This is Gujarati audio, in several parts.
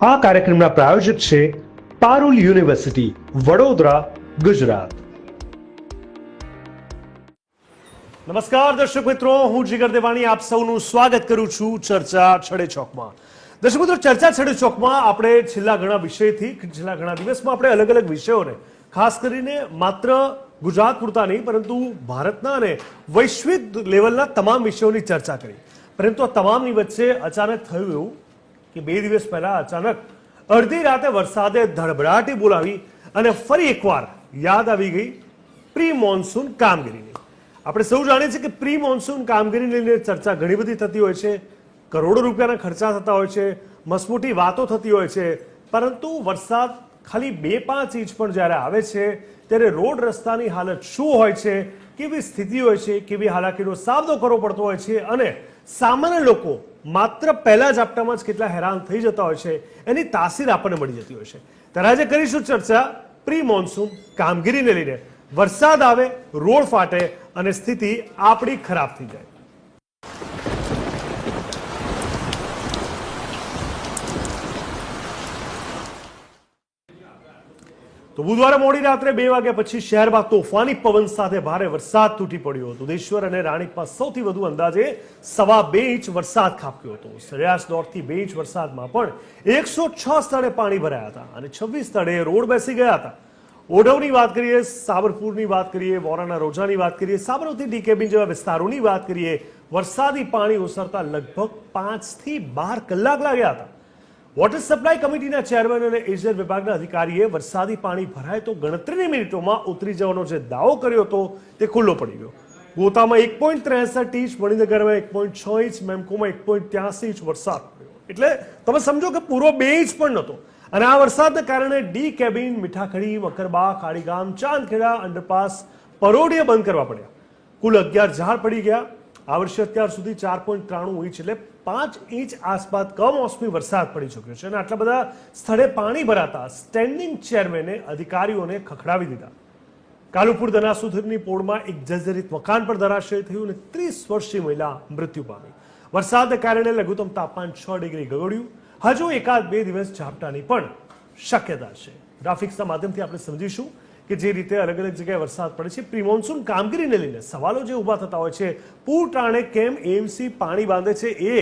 આ કાર્યક્રમના પ્રાયોજક છે પારુલ યુનિવર્સિટી, વડોદરા, ગુજરાત. નમસ્કાર દર્શક મિત્રો, હું જીગર દેવાણી આપ સૌનું સ્વાગત કરું છું ચર્ચા છડે ચોકમાં. દર્શક મિત્રો, ચર્ચા છડે ચોકમાં આપણે છેલ્લા ઘણા દિવસમાં આપણે અલગ અલગ વિષયોને, ખાસ કરીને માત્ર ગુજરાત પૂરતા નહીં પરંતુ ભારતના અને વૈશ્વિક લેવલના તમામ વિષયોની ચર્ચા કરી. પરંતુ આ તમામની વચ્ચે અચાનક થયું એવું કે 2 દિવસ પહેલા અચાનક અડધી રાતે વરસાદે ધડબડાટી બોલાવી અને ફરી એકવાર યાદ આવી ગઈ પ્રી મોન્સૂન કામગીરીની. આપણે સૌ જાણીએ છીએ કે પ્રી મોન્સૂન કામગીરીને લઈને ચર્ચા ઘણી બધી થતી હોય છે, કરોડો રૂપિયાના ખર્ચા થતા હોય છે, મસમોટી વાતો થતી હોય છે, પરંતુ વરસાદ ખાલી 2-5 ઇંચ પણ જ્યારે આવે છે ત્યારે રોડ રસ્તાની હાલત શું હોય છે, કેવી સ્થિતિ હોય છે, કેવી હાલાકીનો સામનો કરવો પડતો હોય છે અને સામાન્ય લોકો માત્ર પહેલા ઝાપટામાં જ કેટલા હેરાન થઈ જતા હોય છે એની તાસીર આપણને મળી જતી હોય છે. ત્યારે આજે કરીશું ચર્ચા પ્રી મોન્સૂન કામગીરીને લઈને. વરસાદ આવે, રોડ ફાટે અને સ્થિતિ આપણી ખરાબ થઈ જાય. તો બુધવારે મોડી રાત્રે 2 વાગ્યા પછી શહેરમાં તોફાની પવન સાથે ભારે વરસાદ તૂટી પડ્યો હતો. દેશ્વર અને રાણીપમાં સૌથી વધુ અંદાજે 2.25 ઇંચ વરસાદ ખાબક્યો હતો. સરેરાશ 1.5 થી 2 ઇંચ વરસાદમાં પણ 106 સ્થળે પાણી ભરાયા હતા અને 26 સ્થળે રોડ બેસી ગયા હતા. ઓઢવની વાત કરીએ, સાબરપુરની વાત કરીએ, વોરાના રોજાની વાત કરીએ, સાબરમતી ડીકેબી જેવા વિસ્તારોની વાત કરીએ, વરસાદી પાણી ઓસરતા લગભગ 5 થી 12 કલાક લાગ્યા હતા. વોટર સપ્લાય કમિટીના ચેરમેન અને એજર વિભાગના અધિકારીએ વરસાદી પાણી ભરાય તો ગણતરીની મિનિટોમાં ઉતરી જવાનો જે દાવો કર્યો હતો તે ખુલ્લો પડી ગયો. ગોતામાં 1.63 ઇંચ, મણિનગરમાં 1.6 ઇંચ, મેમકોમાં 1.83 ઇંચ વરસાદ પડ્યો. એટલે તમે સમજો કે પૂરો 2 ઇંચ પણ નહોતો. અને આ વરસાદના કારણે D cabin, Mithakhali, Makarba, Kaligam, Chandkheda, underpass, પરોઢિયા બંધ કરવા પડ્યા. કુલ 11 ઝાડ પડી ગયા. આ વર્ષે અત્યાર સુધી 4.93 ઇંચ એટલે 5 ઇંચ આસપાસ કમોસમી વરસાદ પડી ચૂક્યો છે અને આટલા બધા સ્થળે પાણી ભરાતા સ્ટેન્ડિંગ ચેરમેને અધિકારીઓને ખખડાવી દીધા. કાલુપુર દનાસુધરની પોળમાં એક જર્જરિત મકાન પર ધરાશય થયું અને 30 વર્ષીય મહિલા મૃત્યુ પામી. વરસાદને કારણે લઘુત્તમ તાપમાન 6 ડિગ્રી ગગડ્યું. હજુ 1-2 દિવસ ઝાપટાની પણ શક્યતા છે. ગ્રાફિક્સના માધ્યમથી આપણે સમજીશું કે જે રીતે અલગ અલગ જગ્યાએ વરસાદ પડે છે. પ્રી મોન્સૂન કામગીરીને લઈને સવાલો જે ઊભા થતા હોય છે, પૂર ટાણે કેમ એએમસી પાણી બાંધે છે, એ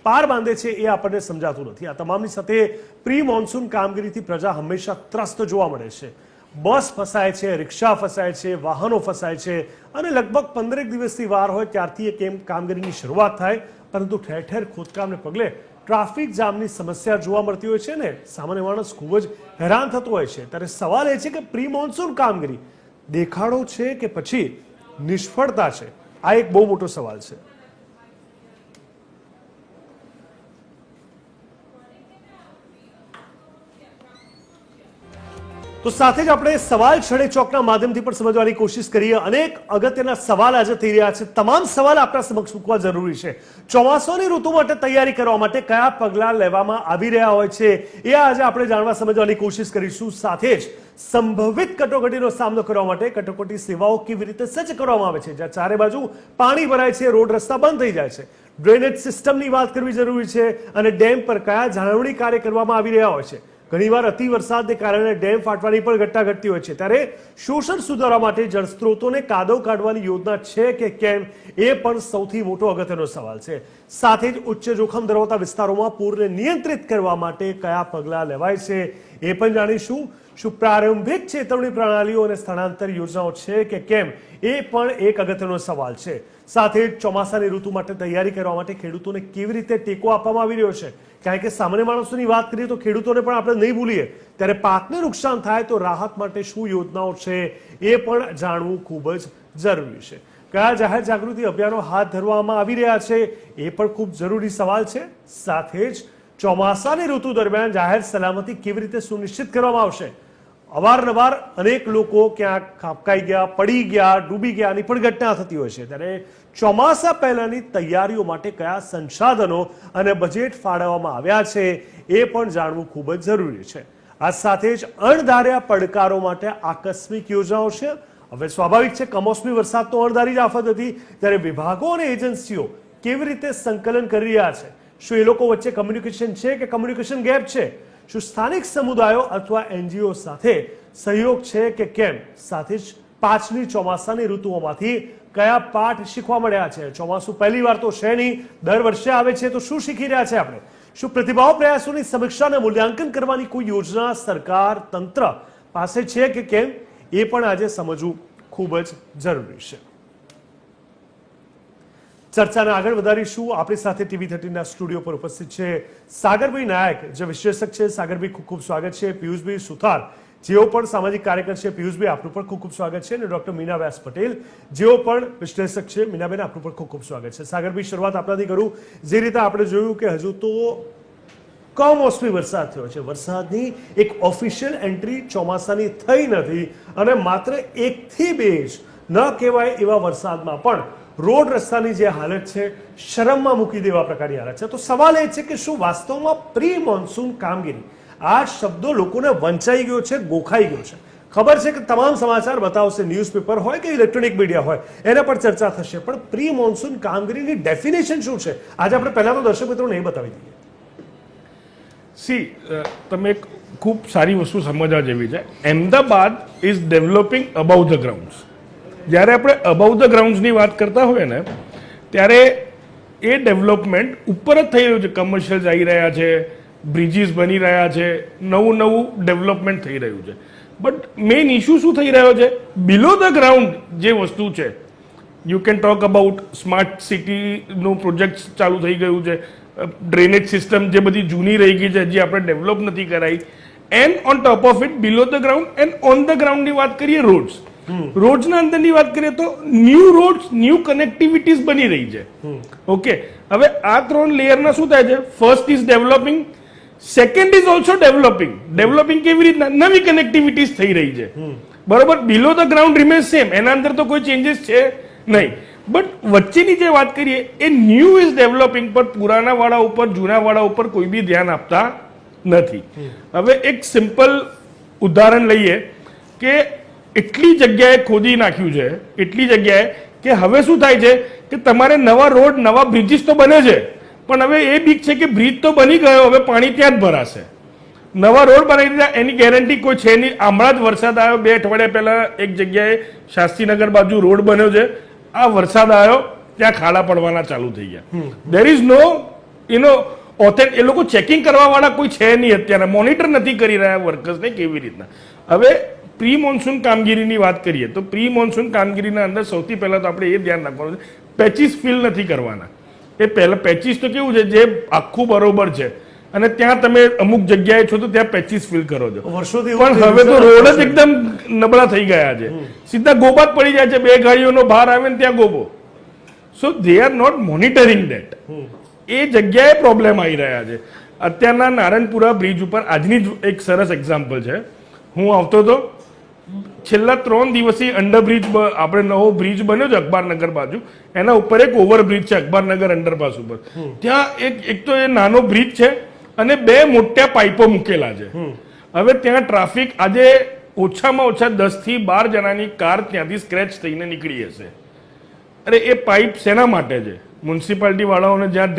પાર બાંધે છે, એ આપણને સમજાતું નથી. આ તમામની સાથે પ્રી મોન્સૂન કામગીરીથી પ્રજા હંમેશા ત્રસ્ત જોવા મળે છે. બસ ફસાય છે, રિક્ષા ફસાય છે, વાહનો ફસાય છે અને લગભગ 15 દિવસની વાર હોય ત્યારથી એ કામગીરીની શરૂઆત થાય, પરંતુ ઠેર ઠેર ખોદકામને પગલે ટ્રાફિક જામની સમસ્યા જોવા મળતી હોય છે ને સામાન્ય માણસ ખૂબ જ હેરાન થતો હોય છે. ત્યારે સવાલ એ છે કે પ્રી મોન્સૂન કામગીરી દેખાડો છે કે પછી નિષ્ફળતા છે? આ એક બહુ મોટો સવાલ છે. તો સાથે જ આપણે સવાલ છડે ચોકના માધ્યમથી પણ સમજવાની કોશિશ કરીએ. અનેક અગત્યના સવાલ આજે થઈ રહ્યા છે. તમામ સવાલ આપણા સમક્ષ મૂકવા જરૂરી છે. ચોમાસાની ઋતુ માટે તૈયારી કરવા માટે કયા પગલાં લેવામાં આવી રહ્યા હોય છે એ આજે આપણે જાણવા સમજવાની કોશિશ કરીશું. સાથે જ સંભવિત કટોકટીનો સામનો કરવા માટે કટોકટી સેવાઓ કેવી રીતે સજ્જ કરવામાં આવે છે, જ્યાં ચારે બાજુ પાણી ભરાય છે, રોડ રસ્તા બંધ થઈ જાય છે. ડ્રેનેજ સિસ્ટમની વાત કરવી જરૂરી છે અને ડેમ પર કયા જાળવણી કાર્ય કરવામાં આવી રહ્યા હોય છે. ઘણીવાર અતિ વરસાદને કારણે ડેમ ફાટવાની પણ ઘટના ઘટતી હોય છે. ત્યારે શોષણ સુધારવા માટે જળસ્ત્રોતોને કાદવ કાઢવાની યોજના છે કે કેમ, એ પણ સૌથી મોટો અગત્યનો સવાલ છે. સાથે જ ઉચ્ચ જોખમ ધરાવતા વિસ્તારોમાં પૂરને નિયંત્રિત કરવા માટે કયા પગલાં લેવાય છે એ પણ જાણીશું. શું પ્રારંભિક ચેતવણી પ્રણાલીઓ અને સ્થળાંતર યોજનાઓ છે કે કેમ, એ પણ એક અગત્યનો સવાલ છે. સાથે જ ચોમાસાની ઋતુ માટે તૈયારી કરવા માટે ખેડૂતોને કેવી રીતે ટેકો આપવામાં આવી રહ્યો છે, કારણ કે સામાન્ય માણસોની વાત કરીએ તો ખેડૂતોને પણ આપણે નહીં ભૂલીએ. ત્યારે પાકને નુકસાન થાય તો રાહત માટે શું યોજનાઓ છે એ પણ જાણવું ખૂબ જ જરૂરી છે. કયા જાહેર જાગૃતિ અભિયાનો હાથ ધરવામાં આવી રહ્યા છે એ પણ ખૂબ જરૂરી સવાલ છે. સાથે જ ચોમાસાની ઋતુ દરમિયાન જાહેર સલામતી કેવી રીતે સુનિશ્ચિત કરવામાં આવશે. અવારનવાર અનેક લોકો ક્યાંક ખાબકાઈ ગયા, પડી ગયા, ડૂબી ગયાની પણ ઘટના થતી હોય છે. ત્યારે ચોમાસા પહેલાની તૈયારીઓ માટે કયા સંસાધનો અને બજેટ ફાળવવામાં આવ્યા છે એ પણ જાણવું ખૂબ જ જરૂરી છે. આ સાથે જ અણધાર્યા પડકારો માટે આકસ્મિક યોજનાઓ છે. હવે સ્વાભાવિક છે કમોસમી વરસાદ તો અણધારી જ આફત હતી, ત્યારે વિભાગો અને એજન્સીઓ કેવી રીતે સંકલન કરી રહ્યા છે? શું એ લોકો વચ્ચે કમ્યુનિકેશન છે કે કમ્યુનિકેશન ગેપ છે? શું સ્થાનિક સમુદાયો અથવા NGO સાથે સહયોગ છે કે કેમ? સાથે જ પાછલી ચોમાસાની ઋતુઓમાંથી કયા પાઠ શીખવા મળ્યા છે? ચોમાસું પહેલી વાર તો છે નહીં, દર વર્ષે આવે છે, તો શું શીખી રહ્યા છે આપણે? શું પ્રતિભાવ પ્રયાસોની સમીક્ષા અને મૂલ્યાંકન કરવાની કોઈ યોજના સરકાર તંત્ર પાસે છે કે કેમ? એ પણ આજે સમજવું ખૂબ જ જરૂરી છે. ચર્ચાને આગળ વધારીશું. આપણી સાથે TV13ના સ્ટુડિયો પર ઉપસ્થિત છે સાગરભાઈ નાયક, જે વિશ્લેષક છે. સાગરભાઈ, ખૂબ ખૂબ સ્વાગત છે. પિયુષભાઈ સુથાર, જેઓ પણ સામાજિક કાર્યકર છે. પિયુષભાઈ, આપનું પણ ખૂબ ખૂબ સ્વાગત છે. અને ડોક્ટર મીના વ્યાસ પટેલ, જેઓ પણ વિશ્લેષક છે. મીનાબેન, આપનું પણ ખૂબ ખૂબ સ્વાગત છે. સાગરભાઈ, શરૂઆત આપણાથી કરું. જે રીતે આપણે જોયું કે હજુ તો કમોસમી વરસાદ થયો છે, વરસાદની એક ઓફિશિયલ એન્ટ્રી ચોમાસાની થઈ નથી, અને માત્ર 1 થી 2 ઇંચ ન કહેવાય એવા વરસાદમાં પણ રોડ રસ્તાની જે હાલત છે, શરમમાં મૂકી દેવા પ્રકારની હાલત છે. તો સવાલ એ છે કે શું વાસ્તવમાં પ્રી મોન્સૂન કામગીરી, આ શબ્દો લોકોને વંચાઈ ગયો છે, ગોખાઈ ગયો છે? ખબર છે કે તમામ સમાચાર બતાવશે, ન્યૂઝપેપર હોય કે ઇલેક્ટ્રોનિક મીડિયા હોય, એના પર ચર્ચા થશે, પણ પ્રી મોન્સૂન કામગીરીની ડેફિનેશન શું છે? આજે આપણે પહેલા તો દર્શક મિત્રોને એ બતાવી દઈએ. તમે એક ખૂબ સારી વસ્તુ સમજવા જેવી છે. Ahmedabad is developing about the grounds. જ્યારે આપણે અબાઉ ધ ગ્રાઉન્ડ્સની વાત કરતા હોય ને, ત્યારે એ ડેવલપમેન્ટ ઉપર જ થઈ રહ્યું છે. કમર્શિયલ્સ આવી રહ્યા છે, બ્રિજીસ બની રહ્યા છે, નવું ડેવલપમેન્ટ થઈ રહ્યું છે. બટ મેઇન ઇશ્યુ શું થઈ રહ્યો છે? બિલો ધ ગ્રાઉન્ડ જે વસ્તુ છે, you can talk about smart સિટીનું પ્રોજેક્ટ ચાલુ થઈ ગયું છે, ડ્રેનેજ સિસ્ટમ જે બધી જૂની રહી ગઈ છે, હજી આપણે ડેવલપ નથી કરાઈ, and on top of it below the ground and on the ગ્રાઉન્ડની વાત કરીએ, રોડ્સના અંદરની વાત કરીએ તો ન્યૂ રોડ્સ, ન્યૂ કનેક્ટિવિટીઝ બની રહી છે. ઓકે, હવે આ 3 લેયરના શું થાય છે? First is developing, second is also developing. Developing કેવી રીતના? નવી કનેક્ટિવિટીઝ થઈ રહી છે, બરોબર. Below the ground remains same, એના અંદર તો કોઈ ચેન્જીસ છે નહીં. બટ વચ્ચેની જે વાત કરીએ એ ન્યૂ ઇઝ ડેવલપિંગ, પર પુરાના વાળા ઉપર, જૂના વાળા ઉપર કોઈ બી ધ્યાન આપતા નથી. હવે એક સિમ્પલ ઉદાહરણ લઈએ કે એટલી જગ્યાએ ખોદી નાખ્યું છે, એટલી જગ્યાએ કે હવે શું થાય છે કે તમારે નવા રોડ, નવા બ્રિજીસ તો બને છે, પણ હવે એ બીક છે કે બ્રિજ તો બની ગયો, હવે પાણી ત્યાં જ ભરાશે. નવા રોડ બનાવી દીધા, એની ગેરંટી કોઈ છે નહીં. હમણાં જ વરસાદ આવ્યો 2 અઠવાડિયા પહેલા, એક જગ્યાએ શાસ્ત્રીનગર બાજુ રોડ બન્યો છે. આ વરસાદ આવ્યો, ત્યાં ખાડા પડવાના ચાલુ થઈ ગયા. દેર ઇઝ નો એ લોકો ચેકિંગ કરવા વાળા કોઈ છે નહીં અત્યારે, મોનિટર નથી કરી રહ્યા વર્કર્સને કેવી રીતના. હવે પ્રી મોન્સૂન કામગીરીની વાત કરીએ તો પ્રી મોન્સૂન કામગીરીના અંદર સૌથી પહેલા તો આપણે એ ધ્યાન રાખવાનું છે, પેચીસ ફિલ નથી કરવાના. એ પહેલા પેચીસ તો કેવું છે, જે આખું બરોબર છે અને ત્યાં તમે અમુક જગ્યાએ છો તો ત્યાં પેચીસ ફિલ કરો છો, પણ હવે તો રોડ જ એકદમ નબળા થઈ ગયા છે. સીધા ગોબા જ પડી જાય છે, 2 ગાડીઓનો બહાર આવે ને ત્યાં ગોબો. So they are not monitoring that. એ જગ્યાએ પ્રોબ્લેમ આવી રહ્યા છે. અત્યારના નારણપુરા બ્રિજ ઉપર આજની જ એક સરસ એક્ઝામ્પલ છે. હું આવતો હતો, છેલ્લા 3 દિવસથી અંડરબ્રિજ, આપણે નવો બ્રિજ બન્યો છે અખબારનગર બાજુ, એના ઉપર એક ઓવરબ્રિજ છે અખબારનગર અંડરપાસ ઉપર. ત્યાં એક તો એ નાનો બ્રિજ છે અને 2 મોટા પાઇપો મૂકેલા છે. હવે ત્યાં ટ્રાફિક, આજે ઓછામાં ઓછા 10 થી 12 જણાની કાર ત્યાંથી સ્ક્રેચ થઈને નીકળી હશે. અરે એ પાઇપ શેના માટે છે? મ્યુનિસિપાલિટી વાળાઓને જ્યાં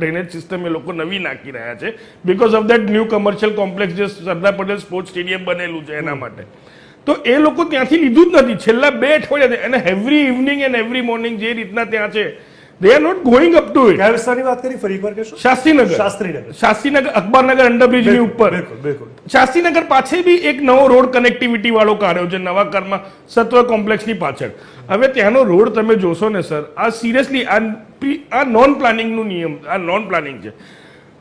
ડ્રેનેજ સિસ્ટમ એ લોકો નવી નાખી રહ્યા છે, because of that new commercial complex જે સરદાર પટેલ સ્પોર્ટ્સ સ્ટેડિયમ બનેલું છે એના માટે. તો એ લોકો ત્યાંથી લીધું જ નથી છેલ્લા 2 અઠવાડિયા. અને every evening and every morning જે રીતના ત્યાં છે, they are not going up to it. કયા વિસ્તારની વાત કરી ફરી એકવાર કહેશો? શાસ્ત્રીનગર અખબારનગર અંડરબ્રિજની ઉપર. શાસ્ત્રીનગર પાછળ બી એક નવો રોડ કનેક્ટિવિટી વાળો કાર્યો છે નવા કારમાં, સત્વ કોમ્પ્લેક્સની પાછળ. હવે ત્યાંનો રોડ તમે જોશો ને સર, આ સિરિયસલી આ નોન પ્લાનિંગનું નિયમ, આ નોન પ્લાનિંગ છે.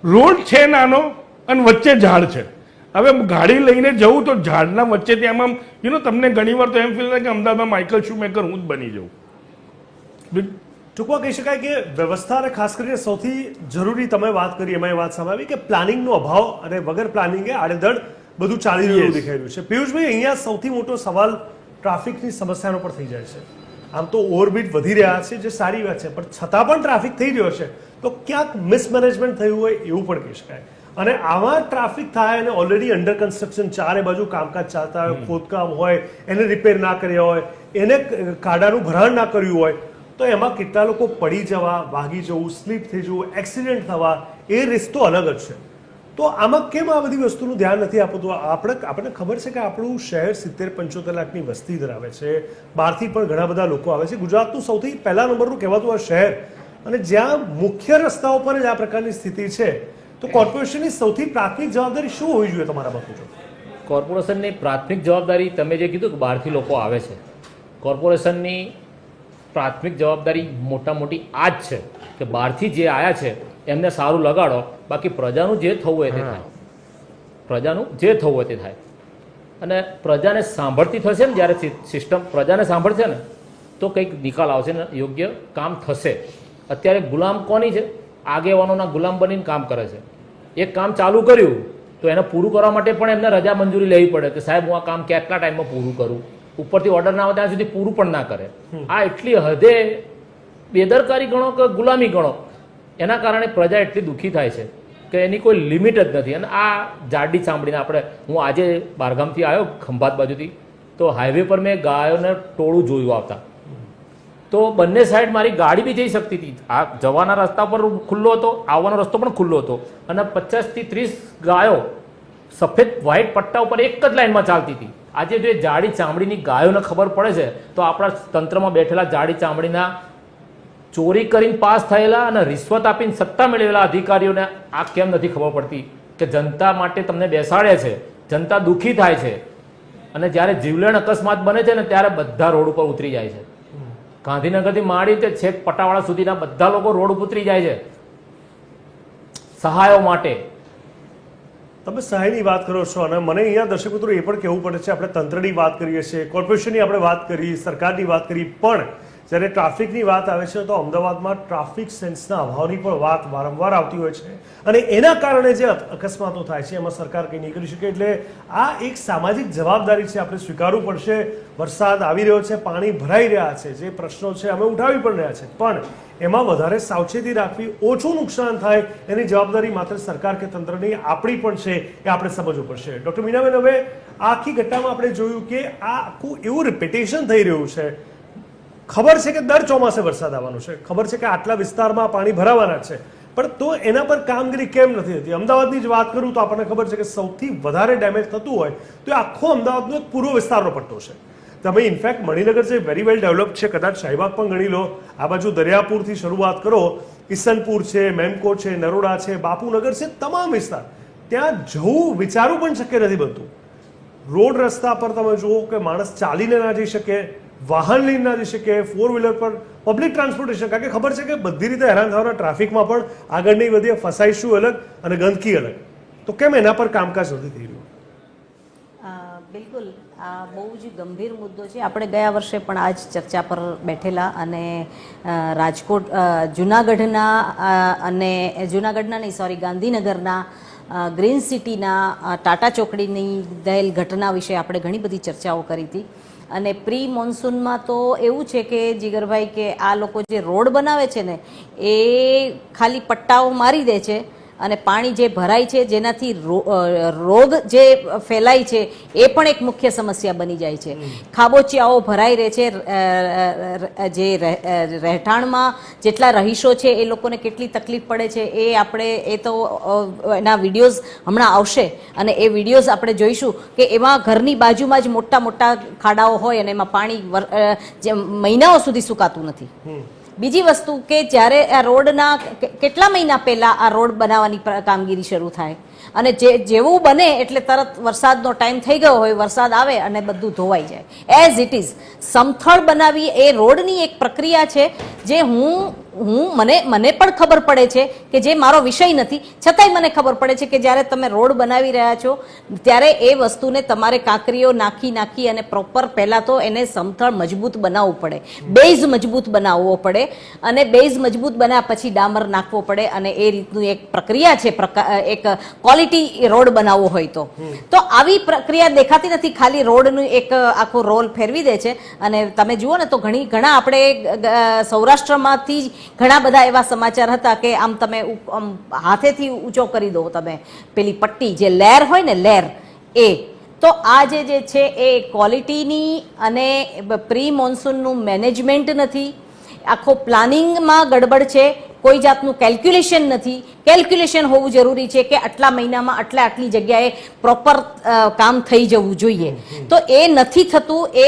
રોડ છે નાનો અને વચ્ચે ઝાડ છે. હવે ગાડી લઈને જવું તો ઝાડના વચ્ચે ત્યાં તમને ઘણીવાર તો એમ ફીલ થાય કે અમદાવાદમાં માઇકલ શૂમેકર હું જ બની જાઉં. ટૂંકમાં કહી શકાય કે વ્યવસ્થા, અને ખાસ કરીને સૌથી જરૂરી તમે વાત કરી એમાં એ વાત સામે આવી કે પ્લાનિંગનો અભાવ, અને વગર પ્લાનિંગે આડેધડ બધું ચાલી રહ્યું દેખાઈ રહ્યું છે. પિયુષભાઈ, અહીંયા સૌથી મોટો સવાલ ટ્રાફિકની સમસ્યાનો પર થઈ જાય છે. આમ તો ઓવરબ્રિજ વધી રહ્યા છે, જે સારી વાત છે, પણ છતાં પણ ટ્રાફિક થઈ રહ્યો છે, તો ક્યાંક મિસમેનેજમેન્ટ થયું હોય એવું પણ કહી શકાય. અને આવા ટ્રાફિક થાય અને ઓલરેડી અંડર કન્સ્ટ્રક્શન, ચારે બાજુ કામકાજ ચાલતા હોય, ખોદકામ હોય, એને રિપેર ના કર્યા હોય, એને ખાડાનું ભરાણ ના કર્યું હોય, તો એમાં કેટલા લોકો પડી જવા, વાગી જવું, સ્લીપ થઈ જવું, એક્સિડન્ટ થવા, એ રિસ્ક તો અલગ જ છે. તો આમાં કેમ આ બધી વસ્તુનું ધ્યાન નથી આપતું? આપણને ખબર છે કે આપણું શહેર 70-75 લાખની વસ્તી ધરાવે છે, બહારથી પણ ઘણા બધા લોકો આવે છે. ગુજરાતનું સૌથી પહેલા નંબરનું કહેવાતું આ શહેર, અને જ્યાં મુખ્ય રસ્તાઓ પર જ આ પ્રકારની સ્થિતિ છે, તો કોર્પોરેશનની સૌથી પ્રાથમિક જવાબદારી શું હોવી જોઈએ તમારા મત મુજબ? કોર્પોરેશનની પ્રાથમિક જવાબદારી, તમે જે કીધું કે બહારથી લોકો આવે છે, કોર્પોરેશનની પ્રાથમિક જવાબદારી મોટી આ જ છે કે બહારથી જે આવ્યા છે એમને સારું લગાડો, બાકી પ્રજાનું જે થવું હોય તે થાય. પ્રજાનું જે થવું હોય તે થાય. અને પ્રજાને સાંભળતી થશે ને, જ્યારે સિસ્ટમ પ્રજાને સાંભળશે ને તો કંઈક નિકાલ આવશે ને યોગ્ય કામ થશે. અત્યારે ગુલામ કોની છે? આગેવાનોના ગુલામ બનીને કામ કરે છે. એક કામ ચાલુ કર્યું તો એને પૂરું કરવા માટે પણ એમને રજા મંજૂરી લેવી પડે કે સાહેબ હું આ કામ કેટલા ટાઈમમાં પૂરું કરું. ઉપરથી ઓર્ડર ના આવે ત્યાં સુધી પૂરું પણ ના કરે. આ એટલી હદે બેદરકારી ગણો કે ગુલામી ગણો, એના કારણે પ્રજા એટલી દુઃખી થાય છે કે એની કોઈ લિમિટ જ નથી. અને આ જાડી ચામડીને હું આજે બહારગામથી આવ્યો ખંભાત બાજુથી, તો હાઈવે પર મેં ગાયોને ટોળું જોયું આવતા. તો બંને સાઈડ મારી ગાડી બી જઈ શકતી હતી. આ જવાના રસ્તા પર ખુલ્લો હતો, આવવાનો રસ્તો પણ ખુલ્લો હતો, અને 25 થી 30 ગાયો સફેદ વ્હાઇટ પટ્ટા ઉપર એક જ લાઈનમાં ચાલતી હતી. આજે જો એ જાડી ચામડીની ગાયોને ખબર પડે છે, તો આપણા તંત્રમાં બેઠેલા જાડી ચામડીના ચોરી કરીને પાસ થયેલા અને રિશ્વત આપીને સત્તા મેળવેલા અધિકારીઓને આ કેમ નથી ખબર પડતી કે જનતા માટે તમને બેસાડે છે, જનતા દુઃખી થાય છે, અને જ્યારે જીવલેણ અકસ્માત બને છે ને ત્યારે બધા રોડ ઉપર ઉતરી જાય છે. ગાંધીનગરથી માંડી તે છેક પટાવાળા સુધીના બધા લોકો રોડ ઉપર ઉતરી જાય છે સહાયો માટે. તમે સહાયની વાત કરો છો, અને મને અહીંયા દર્શક મિત્રો એ પણ કહેવું પડે છે, આપણે તંત્રની વાત કરીએ છીએ, કોર્પોરેશનની આપણે વાત કરી, સરકારની વાત કરી, પણ જ્યારે ટ્રાફિકની વાત આવે છે તો અમદાવાદમાં ટ્રાફિક સેન્સના અભાવની પણ વાત વારંવાર આવતી હોય છે, અને એના કારણે જે અકસ્માતો થાય છે એમાં સરકાર કંઈ નહીં કરી શકે. એટલે આ એક સામાજિક જવાબદારી છે, આપણે સ્વીકારવું પડશે. વરસાદ આવી રહ્યો છે, પાણી ભરાઈ રહ્યા છે, જે પ્રશ્નો છે અમે ઉઠાવી પણ રહ્યા છે, પણ એમાં વધારે સાવચેતી રાખવી, ઓછું નુકસાન થાય એની જવાબદારી માત્ર સરકાર કે તંત્રની આપણી પણ છે, એ આપણે સમજવું પડશે. ડૉક્ટર મીનાબેન, હવે આ આખી ઘટનામાં આપણે જોયું કે આ આખું એવું રિપીટેશન થઈ રહ્યું છે. ખબર છે કે દર ચોમાસે વરસાદ આવવાનો છે, ખબર છે કે આટલા વિસ્તારમાં પાણી ભરાવાના છે, પણ તો એના પર કામગીરી કેમ નથી થતી? અમદાવાદની જ વાત કરું તો આપણને ખબર છે કે સૌથી વધારે ડેમેજ થતું હોય તો એ આખો અમદાવાદનો એક પૂર્વ વિસ્તારનો પટ્ટો છે. તમે ઇનફેક્ટ મણિનગર જે વેરી વેલ ડેવલપ છે, કદાચ શાહીબાગ પણ ગણી લો, આ બાજુ દરિયાપુરથી શરૂઆત કરો, ઈસનપુર છે, મેમકો છે, નરોડા છે, બાપુનગર છે, તમામ વિસ્તાર, ત્યાં જવું વિચારવું પણ શક્ય નથી બનતું. રોડ રસ્તા પર તમે જુઓ કે માણસ ચાલીને ના જઈ શકે, વાહન લઈને ના જઈ શકે, 4 વ્હીલર પર, પબ્લિક ટ્રાન્સપોર્ટેશન, કારણ કે ખબર છે કે બધી રીતે હેરાન થવાના, ટ્રાફિકમાં પણ આગળ નહીં વધીએ, ફસાઈશું અલગ અને ગંદકી અલગ. તો કેમ એના પર કામકાજ નથી થઈ રહ્યું? બિલકુલ, આ બહુ જ ગંભીર મુદ્દો છે. આપણે ગયા વર્ષે પણ આ જ ચર્ચા પર બેઠેલા, અને રાજકોટ ગાંધીનગરના ગ્રીન સિટીના ટાટા ચોકડીની થયેલ ઘટના વિશે આપણે ઘણી બધી ચર્ચાઓ કરી હતી. અને પ્રી મોન્સૂનમાં તો એવું છે કે જીગરભાઈ, કે આ લોકો જે રોડ બનાવે છે ને એ ખાલી પટ્ટાઓ મારી દે છે, અને પાણી જે ભરાય છે જેનાથી રોગ જે ફેલાય છે એ પણ એક મુખ્ય સમસ્યા બની જાય છે. ખાબોચિયાઓ ભરાઈ રહે છે, જે રહેઠાણમાં જેટલા રહીશો છે એ લોકોને કેટલી તકલીફ પડે છે એ તો એના વિડીયોઝ હમણાં આવશે, અને એ વિડીયોઝ આપણે જોઈશું કે એમાં ઘરની બાજુમાં જ મોટા મોટા ખાડાઓ હોય અને એમાં પાણી મહિનાઓ સુધી સુકાતું નથી. બીજી વસ્તુ કે જ્યારે આ રોડના કેટલા મહિના પહેલાં આ રોડ બનાવવાની કામગીરી શરૂ થાય, અને જેવું બને એટલે તરત વરસાદનો ટાઈમ થઈ ગયો હોય, વરસાદ આવે અને બધું ધોવાઈ જાય. એઝ ઇટ ઇઝ સમથળ બનાવી એ રોડની એક પ્રક્રિયા છે, જે મને પણ ખબર પડે છે કે જે મારો વિષય નથી, છતાંય મને ખબર પડે છે કે જ્યારે તમે રોડ બનાવી રહ્યા છો ત્યારે એ વસ્તુને તમારે કાંકરીઓ નાખી અને પ્રોપર પહેલાં તો એને સમથળ મજબૂત બનાવવું પડે, બેઝ મજબૂત બનાવવો પડે, અને બેઝ મજબૂત બનાવ્યા પછી ડામર નાખવો પડે, અને એ રીતનું એક પ્રક્રિયા છે. એક ક્વોલિટી રોડ બનાવવો હોય તો આવી પ્રક્રિયા દેખાતી નથી, ખાલી રોડનું એક આખો રોલ ફેરવી દે છે. અને તમે જુઓ ને તો ઘણા આપણે સૌરાષ્ટ્રમાંથી ઘણા બધા એવા સમાચાર હતા કે આમ તમે હાથેથી ઊંચો કરી દો તમે પેલી પટ્ટી, જે લેર હોય ને લેર, તો આ જે છે એ ક્વોલિટીની અને પ્રી મોન્સૂનનું મેનેજમેન્ટ નથી, આખો પ્લાનિંગમાં ગડબડ છે. કોઈ જાતનું કેલ્ક્યુલેશન નથી. કેલ્ક્યુલેશન હોવું જરૂરી છે કે આટલા મહિનામાં આટલી જગ્યાએ પ્રોપર કામ થઈ જવું જોઈએ. તો એ નથી થતું. એ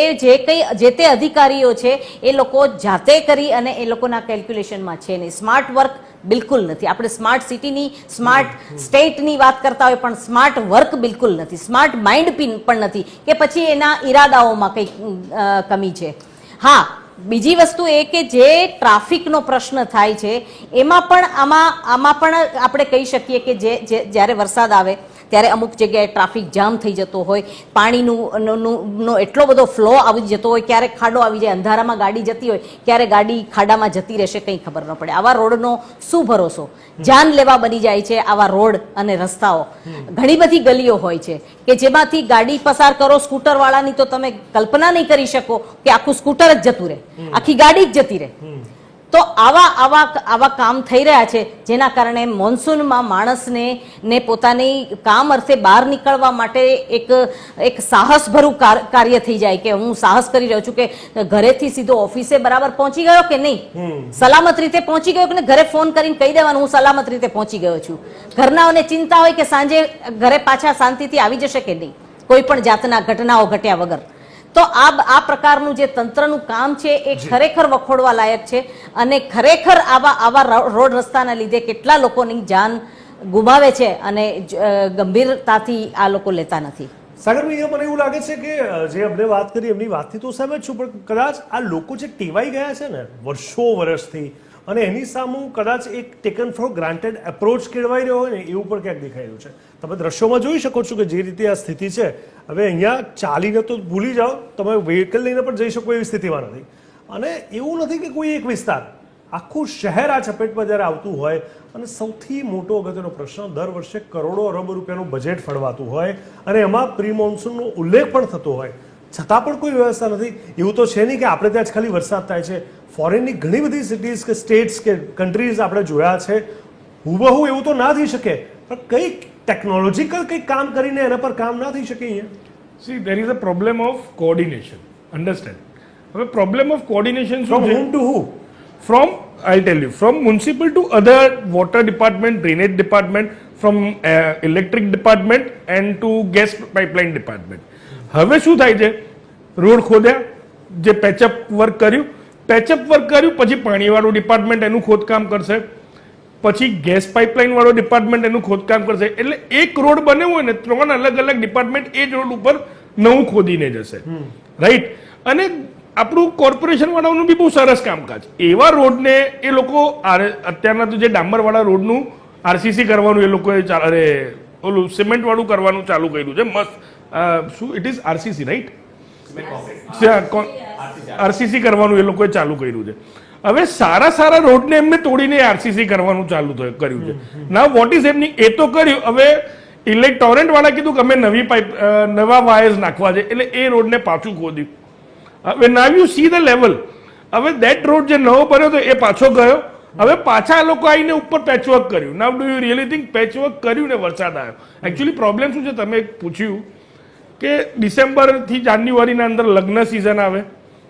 જે તે અધિકારીઓ છે એ લોકો જાતે કરી અને એ લોકોના કેલ્ક્યુલેશનમાં છે નહીં. સ્માર્ટ વર્ક બિલકુલ નથી. આપણે સ્માર્ટ સિટીની, સ્માર્ટ સ્ટેટની વાત કરતા હોય પણ સ્માર્ટ વર્ક બિલકુલ નથી. સ્માર્ટ માઇન્ડ પણ નથી કે પછી એના ઈરાદાઓમાં કંઈક કમી છે. હા, બીજી વસ્તુ એ કે જે ટ્રાફિકનો પ્રશ્ન થાય છે એમાં પણ આમાં પણ આપણે કહી શકીએ કે જ્યારે વરસાદ આવે ત્યારે અમુક જગ્યાએ ટ્રાફિક જામ થઈ જતો હોય, પાણીનો એટલો બધો ફ્લો આવી જતો હોય, ક્યારેક ખાડો આવી જાય, અંધારામાં ગાડી જતી હોય, ક્યારે ગાડી ખાડામાં જતી રહેશે કંઈ ખબર ન પડે. આવા રોડનો શું ભરોસો? જાન લેવા બની જાય છે આવા રોડ અને રસ્તાઓ. ઘણી બધી ગલીઓ હોય છે કે જેમાંથી ગાડી પસાર કરો સ્કૂટર વાળાની તો તમે કલ્પના નહીં કરી શકો કે આખું સ્કૂટર જ જતું રહે, આખી ગાડી જ જતી રહે. તો આવા કામ થઈ રહ્યા છે જેના કારણે મોન્સૂનમાં માણસને પોતાની કામ અર્થે બહાર નીકળવા માટે એક સાહસભરું કાર્ય થઈ જાય કે હું સાહસ કરી રહ્યો છું કે ઘરેથી સીધો ઓફિસે બરાબર પહોંચી ગયો કે નહીં, સલામત રીતે પહોંચી ગયો કે ઘરે ફોન કરીને કહી દેવાનું હું સલામત રીતે પહોંચી ગયો છું. ઘરનાઓને ચિંતા હોય કે સાંજે ઘરે પાછા શાંતિથી આવી જશે કે નહીં, કોઈ પણ જાતના ઘટનાઓ ઘટ્યા વગર. તો આ પ્રકારનું જે તંત્રનું કામ છે એ ખરેખર વખોડવા લાયક છે અને ખરેખર આવા રોડ રસ્તાના લીધે કેટલા લોકોની જાન ગુમાવે છે અને ગંભીરતાથી આ લોકો લેતા નથી. સાગરભાઈ, મને એવું લાગે છે કે જે અમને વાત કરી એમની વાતથી તો સહેમત છું, પણ કદાચ આ લોકો જે ટેવાઈ ગયા છે ને વર્ષોથી અને એની સામે કદાચ એક ટેકન ફોર ગ્રાન્ટેડ એપ્રોચ કેળવાઈ રહ્યો હોય ને એવું પણ ક્યાંક દેખાઈ રહ્યું છે. તમે દ્રશ્યોમાં જોઈ શકો છો કે જે રીતે આ સ્થિતિ છે, હવે અહીંયા ચાલીને તો ભૂલી જાઓ, તમે વ્હીકલ લઈને પણ જઈ શકો એવી સ્થિતિમાં નથી. અને એવું નથી કે કોઈ એક વિસ્તાર, આખું શહેર આ ચપેટમાં જ્યારે આવતું હોય અને સૌથી મોટો અગત્યનો પ્રશ્ન દર વર્ષે કરોડો અરબો રૂપિયાનું બજેટ ફળવાતું હોય અને એમાં પ્રી મોન્સૂનનો ઉલ્લેખ પણ થતો હોય, છતાં પણ કોઈ વ્યવસ્થા નથી. એવું તો છે નહીં કે આપણે ત્યાં જ ખાલી વરસાદ થાય છે. ફોરેનની ઘણી બધી સિટીઝ કે સ્ટેટ્સ કે કન્ટ્રીઝ આપણે જોયા છે. હુબહુ એવું તો ના થઈ શકે, પણ કંઈક ટેકનોલોજીકલ કંઈક કામ કરીને એના પર કામ ના થઈ શકે અહીંયા. See, there is a problem of coordination. Understand? હવે problem of coordination from whom to who? From, I'll tell you, from municipal to other water department, drainage department, from electric department and to gas pipeline department. હવે શું થાય છે? રોડ ખોદ્યા, જે પેચઅપ વર્ક કર્યું, પછી પાણીવાળું ડિપાર્ટમેન્ટ એનું ખોદકામ કરશે, પછી ગેસ પાઇપલાઇન વાળો ડિપાર્ટમેન્ટ એનું ખોદકામ કરશે. એટલે એક રોડ બન્યો હોય ને 3 અલગ અલગ ડિપાર્ટમેન્ટ એ જ રોડ ઉપર નવું ખોદીને જશે, રાઈટ? અને આપણું કોર્પોરેશન વાળાનું બી બહુ સરસ કામકાજ. એવા રોડને એ લોકો અત્યારના તો જે ડામરવાળા રોડનું આરસીસી કરવાનું એ લોકોએ ઓલું સિમેન્ટ વાળું કરવાનું ચાલુ કર્યું છે. મસ્ત. શું it is RCC, right? RCC કરવાનું એ લોકોએ ચાલુ કર્યું છે. હવે સારા રોડને એમને તોડીને આરસીસી કરવાનું ચાલુ કર્યું છે. ના વોટ ઇઝ હેપનિંગ એ તો કર્યું. હવે ટોરેન્ટ વાળા કીધું કે અમે નવા વાયર્સ નાખવા છે, એટલે એ રોડને પાછું ખોદ્યું. હવે now you see the level. હવે દેટ રોડ જે નવો બન્યો હતો એ પાછો ગયો. હવે પાછા લોકો આવીને ઉપર પેચવર્ક કર્યું. Now do you really think patchwork કર્યું ને વરસાદ આવ્યો? એકચ્યુઅલી પ્રોબ્લેમ શું છે? તમે પૂછ્યું કે ડિસેમ્બરથી જાન્યુઆરીના અંદર લગ્ન સિઝન આવે,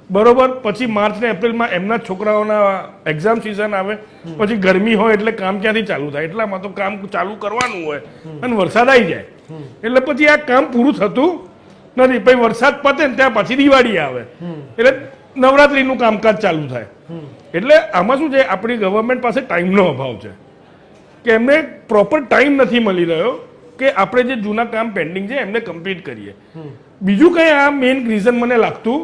બરોબર, પછી માર્ચ ને એપ્રિલમાં એમના છોકરાઓના એક્ઝામ સિઝન આવે, પછી ગરમી હોય એટલે કામ ક્યાંથી ચાલુ થાય? એટલામાં તો કામ ચાલુ કરવાનું હોય અને વરસાદ આવી જાય એટલે પછી આ કામ પૂરું થતું નથી. પછી વરસાદ પતે ને ત્યાં પછી દિવાળી આવે એટલે નવરાત્રીનું કામકાજ ચાલુ થાય. એટલે આમાં શું છે? આપણી ગવર્મેન્ટ પાસે ટાઈમનો અભાવ છે કે એમને પ્રોપર ટાઈમ નથી મળી રહ્યો કે આપણે જે જૂના કામ પેન્ડિંગ છે એમને કમ્પ્લીટ કરીએ. બીજું કઈ આ મેઇન રીઝન મને લાગતું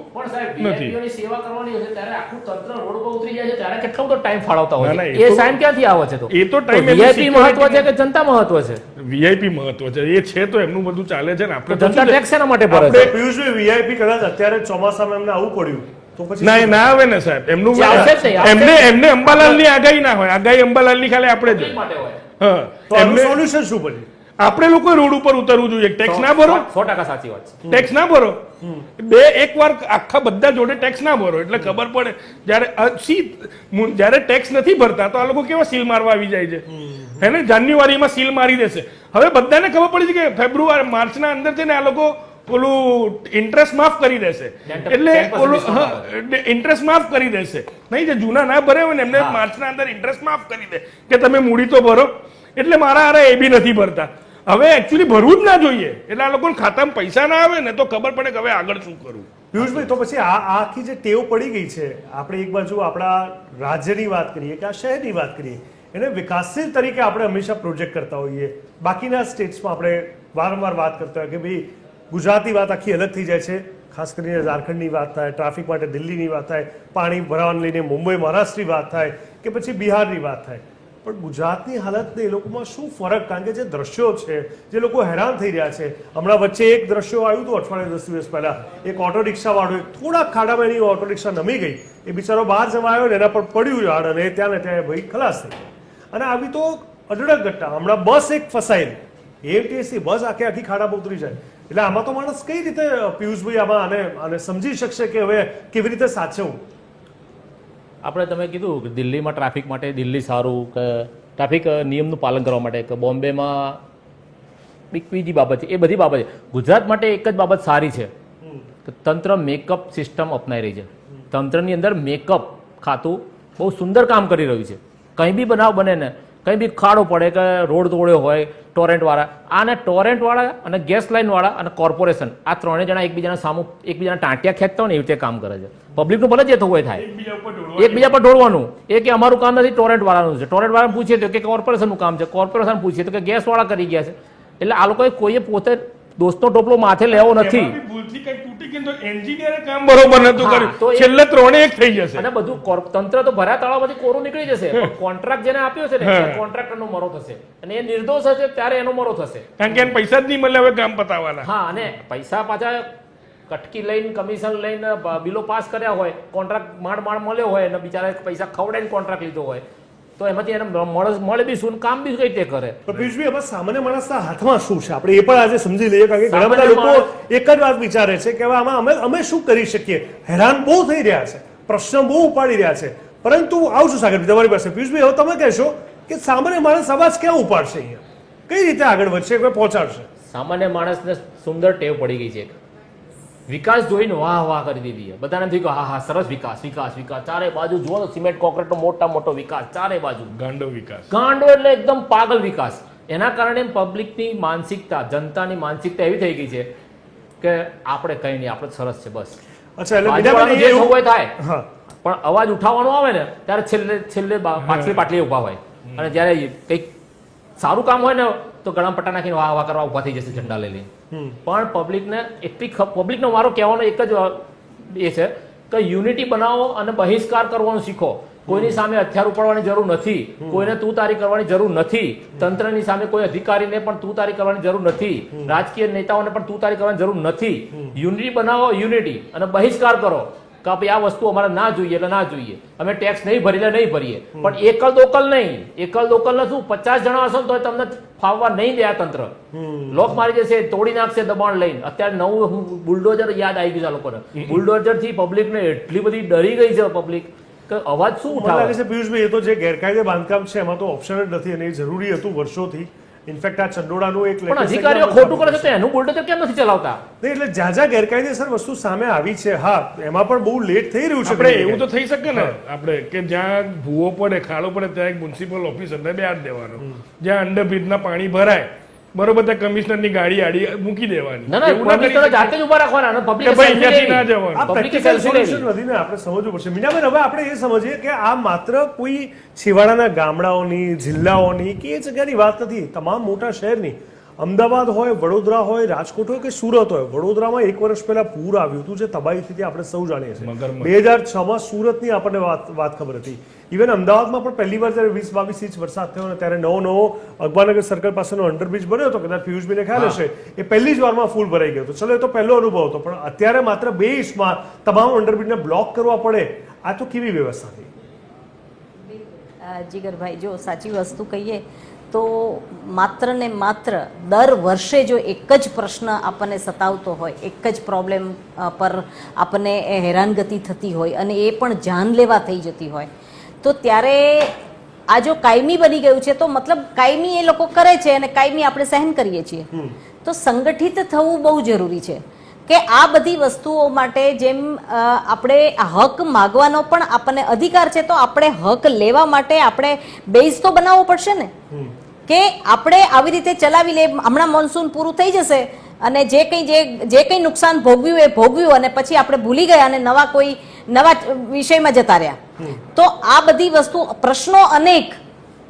નથી. સેવા કરવાની હશે ત્યારે આખું તંત્ર રોડ પર ઉતરી જાય છે ત્યારે કેટલો બધો ટાઈમ ફાળવતા હોય છે. એ ટાઈમ ક્યાંથી આવે છે? તો એ તો ટાઈમ વીઆઈપી મહત્વ છે કે જનતા મહત્વ છે? વીઆઈપી મહત્વ છે. એ છે તો એમનું બધું ચાલે છે ને. આપણે જનતા ટેક્સ એના માટે ભરે છે. પિયુષભાઈ, વીઆઈપી કદાચ અત્યારે ચોમાસામાં એમને આવું પડ્યું તો પછી ના આવે ને સાહેબ. એમનું એમને અંબાલાલની આગાહી ના હોય. આગાહી અંબાલાલની ખાલી આપણે જ તો એમનું સોલ્યુશન શું બને? આપણે લોકો રોડ ઉપર ઉતરવું જોઈએ. ટેક્સ ના ભરો. 100% સાચી વાત છે. ટેક્સ ના ભરો. એક વાર આખા બધા જોડે ટેક્સ ના ભરો એટલે ખબર પડે. જયારે ટેક્સ નથી ભરતા તો આ લોકો કેવા સીલ મારવા આવી જાય છે, હે ને? જાન્યુઆરીમાં સીલ મારી દેશે. હવે બધાને ખબર પડી છે કે ફેબ્રુઆરી માર્ચના અંદર છે ને આ લોકો ઓલું ઇન્ટરેસ્ટ માફ કરી દેશે, 10% એટલે ઓલું discount ઇન્ટરેસ્ટ માફ કરી દેશે. નહીં, જે જૂના ના ભરે હોય ને એમને માર્ચના અંદર ઇન્ટરેસ્ટ માફ કરી દે કે તમે મૂડી તો ભરો. એટલે મારા હારે એ બી નથી ભરતા. હવે એકચ્યુઅલી ભરવું જ ના જોઈએ, એટલે આ લોકોને ખાતામાં પૈસા ના આવે ને તો ખબર પડે કે હવે આગળ શું કરવું. પિયુષભાઈ, તો પછી આ આખી જે ટેવ પડી ગઈ છે, આપણે એક બાજુ આપણા રાજ્યની વાત કરીએ કે આ શહેરની વાત કરીએ, એને વિકાસશીલ તરીકે આપણે હંમેશા પ્રોજેક્ટ કરતા હોઈએ. બાકીના સ્ટેટ્સમાં આપણે વારંવાર વાત કરતા હોય કે ભાઈ ગુજરાતની વાત આખી અલગ થઈ જાય છે. ખાસ કરીને ઝારખંડની વાત થાય, ટ્રાફિક માટે દિલ્હીની વાત થાય, પાણી ભરાવાને લઈને મુંબઈ મહારાષ્ટ્રની વાત થાય કે પછી બિહારની વાત થાય, પણ ગુજરાતની હાલતને એ લોકોમાં શું ફરક? કારણ કે જે દ્રશ્યો છે, જે લોકો હેરાન થઈ રહ્યા છે. હમણાં વચ્ચે એક દ્રશ્યો આવ્યું હતું અઠવાડિયે 10 દિવસ પહેલા, એક ઓટો રિક્ષાવાળો થોડા ખાડામાં એની ઓટો રિક્ષા નમી ગઈ, એ બિચારો બહાર જવા આવ્યો ને એના પર પડ્યું ઝાડ અને ત્યાં ને ત્યાં ભાઈ ખલાસ થઈ ગયો. અને આવી તો અઢળક ઘટના. હમણાં બસ એક ફસાયેલી, એએમટીએસની બસ આખી ખાડામાં ઉતરી જાય. એટલે આમાં તો માણસ કઈ રીતે, પિયુષભાઈ, આમાં આને સમજી શકશે કે હવે કેવી રીતે સાચવવું? આપણે તમે કીધું કે દિલ્હીમાં ટ્રાફિક માટે દિલ્હી સારું, કે ટ્રાફિક નિયમનું પાલન કરવા માટે, કે બોમ્બેમાં બીજી બાબત છે, એ બધી બાબત છે. ગુજરાત માટે એક જ બાબત સારી છે કે તંત્ર મેકઅપ સિસ્ટમ અપનાવી રહી છે. તંત્રની અંદર મેકઅપ ખાતું બહુ સુંદર કામ કરી રહ્યું છે. કંઈ બી બનાવ બને ને, કંઈ બી ખાડો પડે કે રોડ તોડ્યો હોય, ટોરેન્ટવાળા, આને ટોરેન્ટવાળા અને ગેસ લાઇનવાળા અને કોર્પોરેશન, આ ત્રણેય જણા એકબીજાના સામું એકબીજાના ટાંટિયા ખેંચતા હોય ને એવી રીતે કામ કરે છે. પબ્લિકનું ભલે જે થવું હોય થાય, એકબીજા પર ઢોળવાનું. એ કે અમારું કામ નથી, ટોરેન્ટવાળાનું છે. ટોરેન્ટવાળાને પૂછીએ તો કે કોર્પોરેશનનું કામ છે, કોર્પોરેશન પૂછીએ તો કે ગેસવાળા કરી ગયા છે. એટલે આ લોકોએ કોઈએ પોતે દોસ્તનો ટોપલો માથે લેવો નથી. ભૂલથી કંઈક તૂટી ગયું તો એન્જિનિયરે કામ બરોબર નતું હા, તો કર્યું, એ- છેલ્લે ત્રણે એક થઈ જશે. અને બધું તંત્ર તો ભર્યા તળાવમાંથી કોરું નીકળી જશે, પણ કોન્ટ્રાક્ટ જેને આપ્યો છે ને એ કોન્ટ્રાક્ટરનો મરો થશે, અને એ નિર્દોષ હશે ત્યારે એનો મરો થશે. કારણ કે એને પૈસા જ નહીં મળે હવે કામ પતાવવાના. હા, અને પૈસા પાછા કટકી લઈને, કમિશન લઈને બિલો પાસ કર્યા હોય, કોન્ટ્રાક્ટ માંડ મળ્યો હોય અને બિચારા પૈસા ખવડાવીને કોન્ટ્રાક્ટ લીધો હોય, તો એમાંથી એને મળે બી શું, કામ બી કઈ રીતે કરે? પણ પિયુષભાઈ, હવે સામાન્ય માણસના હાથમાં શું છે આપણે એ પણ આજે સમજી લઈએ. કારણ કે ઘણા બધા સામાન્ય લોકો એક જ વાત વિચારે છે કે હવે આમાં અમે શું કરી શકીએ. હેરાન બહુ થઈ રહ્યા છે, પ્રશ્ન બહુ ઉપાડી રહ્યા છે. પરંતુ આવું છું સાગરભાઈ તમારી પાસે. પિયુષભાઈ, હવે તમે કહેશો કે સામાન્ય માણસ અવાજ ક્યાં ઉપાડશે, અહીંયા કઈ રીતે આગળ વધશે, કોઈ પહોંચાડશે? સામાન્ય માણસને સુંદર ટેવ પડી ગઈ છે, વિકાસ જોઈને વાહ વાહ કરી દીધી છે. બધાને થયું કે હા હા સરસ વિકાસ, વિકાસ, વિકાસ, ચારે બાજુ જુઓ તો સિમેન્ટ કોન્ક્રીટનો મોટો વિકાસ ચારે બાજુ. ગાંડો વિકાસ, ગાંડો એટલે એકદમ પાગલ વિકાસ. એના કારણે પબ્લિકની માનસિકતા, જનતાની માનસિકતા એવી થઈ ગઈ છે કે આપણે કઈ નહીં, આપણે સરસ છે બસ. અચ્છા, એટલે બાજુવાળાનું જે થવું હોય થાય, હા, પણ અવાજ ઉઠાવવાનો આવે ને ત્યારે છેલ્લે પાટલી ઉભા હોય. અને જ્યારે કંઈક સારું કામ હોય ને તો ગળામાં પટ્ટા નાખીને વાહ વાહ કરવા ઉભા થઈ જશે ઝંડા લઈ લઈને. પણ પબ્લિકનો મારો કહેવાનો એક જ એ છે કે યુનિટી બનાવો અને બહિષ્કાર કરવાનું શીખો. કોઈની સામે હથિયાર ઉપાડવાની જરૂર નથી, કોઈને તું તારી કરવાની જરૂર નથી, તંત્રની સામે કોઈ અધિકારીને પણ તું તારી કરવાની જરૂર નથી, રાજકીય નેતાઓને પણ તું તારી કરવાની જરૂર નથી. યુનિટી બનાવો, યુનિટી, અને બહિષ્કાર કરો કે ભાઈ આ વસ્તુ અમારે ના જોઈએ એટલે ના જોઈએ, અમે ટેક્સ નહીં ભરીએ નહીં ભરીએ. પણ એકલ દોકલ નહીં. એકલ દોકલ શું 50 જણા હશો તો તમને ફાવવા નહીં દે આ તંત્ર. લોક મારી જશે, તોડી નાખશે દબાણ લઈને. અત્યારે નવું બુલડોઝર યાદ આવી ગયું છે લોકોને. બુલડોઝર થી પબ્લિકને એટલી બધી ડરી ગઈ છે પબ્લિક કે અવાજ શું મને લાગે ઉઠાવે. છે પિયુષભાઈ, એ તો જે ગેરકાયદે બાંધકામ છે એમાં તો ઓપ્શન જ નથી, અને એ જરૂરી હતું વર્ષોથી. ઇનફેક્ટ આ ચંડોળાનું એક પણ latest અધિકારીઓ example ખોટું કરે છે તો એનું બુલડોઝર કેમ નથી ચલાવતા? નહીં, એટલે જ્યાં જ્યાં ગેરકાયદેસર વસ્તુ સામે આવી છે, હા, એમાં પણ બહુ લેટ થઈ રહ્યું છે. આપણે ઘણી એવું તો જગ્યાએ. થઈ શકે ને આપણે કે જ્યાં ભૂવો પડે, ખાડો પડે, ત્યાં એક મ્યુનિસિપલ ઓફિસરને બેહાડ દેવાનો. જ્યાં અંડરબ્રિજના પાણી ભરાય બરોબર, ત્યાં કમિશનરની ગાડી આડી મૂકી દેવાની. ના ના, એવું ના કરી પબ્લિક શકે. જાતે જ ઉભા રાખવાના અને કે પબ્લિકે ભાઈ selfie અહીંયાથી લેવી. ના જવાનું. આ પબ્લિકે practical selfie લેવી. solution વધીને આપણે સમજવું પડશે. મીનાબેન, હવે આપણે એ સમજીએ કે આ માત્ર કોઈ છેવાડાના ગામડાઓની, જિલ્લાઓની કે એ જગ્યાની વાત નથી, તમામ મોટા શહેરની. અમદાવાદ હોય, વડોદરા હોય, રાજકોટ હોય કે સુરત હોય. વડોદરામાં એક વર્ષ પહેલા પૂર આવ્યું હતું, જે તબાહી થઈ હતી આપણે સૌ જાણીએ છીએ. મગરમચ્છ. 2006માં સુરતની આપણને વાત ખબર હતી. ઇવન અમદાવાદમાં પણ પહેલી વાર જ્યારે 20-22 ઇંચ વરસાદ થયો ને ત્યારે નવો અકબરનગર સર્કલ પાસેનો અંડરબ્રિજ બન્યો હતો, કદાચ પિયુષભાઈને ખ્યાલ હશે, એ પહેલી જ વારમાં ફૂલ ભરાઈ ગયો હતો. ચલો, એ તો પહેલો અનુભવ હતો, પણ અત્યારે માત્ર 2 ઇંચમાં તમામ અંડરબ્રિજને બ્લોક કરવા પડે, આ તો કેવી વ્યવસ્થા થઈ? જીગરભાઈ, જો સાચી વસ્તુ કહીએ તો માત્ર ને માત્ર દર વર્ષે જો એક જ પ્રશ્ન આપણને સતાવતો હોય, એક જ પ્રોબ્લેમ પર આપણને હેરાનગતિ થતી હોય અને એ પણ જાનલેવા થઈ જતી હોય, તો ત્યારે આ જો કાયમી બની ગયું છે તો મતલબ કાયમી એ લોકો કરે છે અને કાયમી આપણે સહન કરીએ છીએ. તો સંગઠિત થવું બહુ જરૂરી છે. કે આ બધી વસ્તુઓ માટે જેમ આપણે હક માગવાનો પણ આપણને અધિકાર છે, તો આપણે હક લેવા માટે આપણે બેઝ તો બનાવવો પડશે ને, કે આપણે આવી રીતે ચલાવી લે. હમણાં મોન્સૂન પૂરું થઈ જશે અને જે કંઈ નુકસાન ભોગવ્યું એ ભોગવ્યું અને પછી આપણે ભૂલી ગયા અને નવા વિષયમાં જતા રહ્યા. તો આ બધી વસ્તુ પ્રશ્નો અનેક,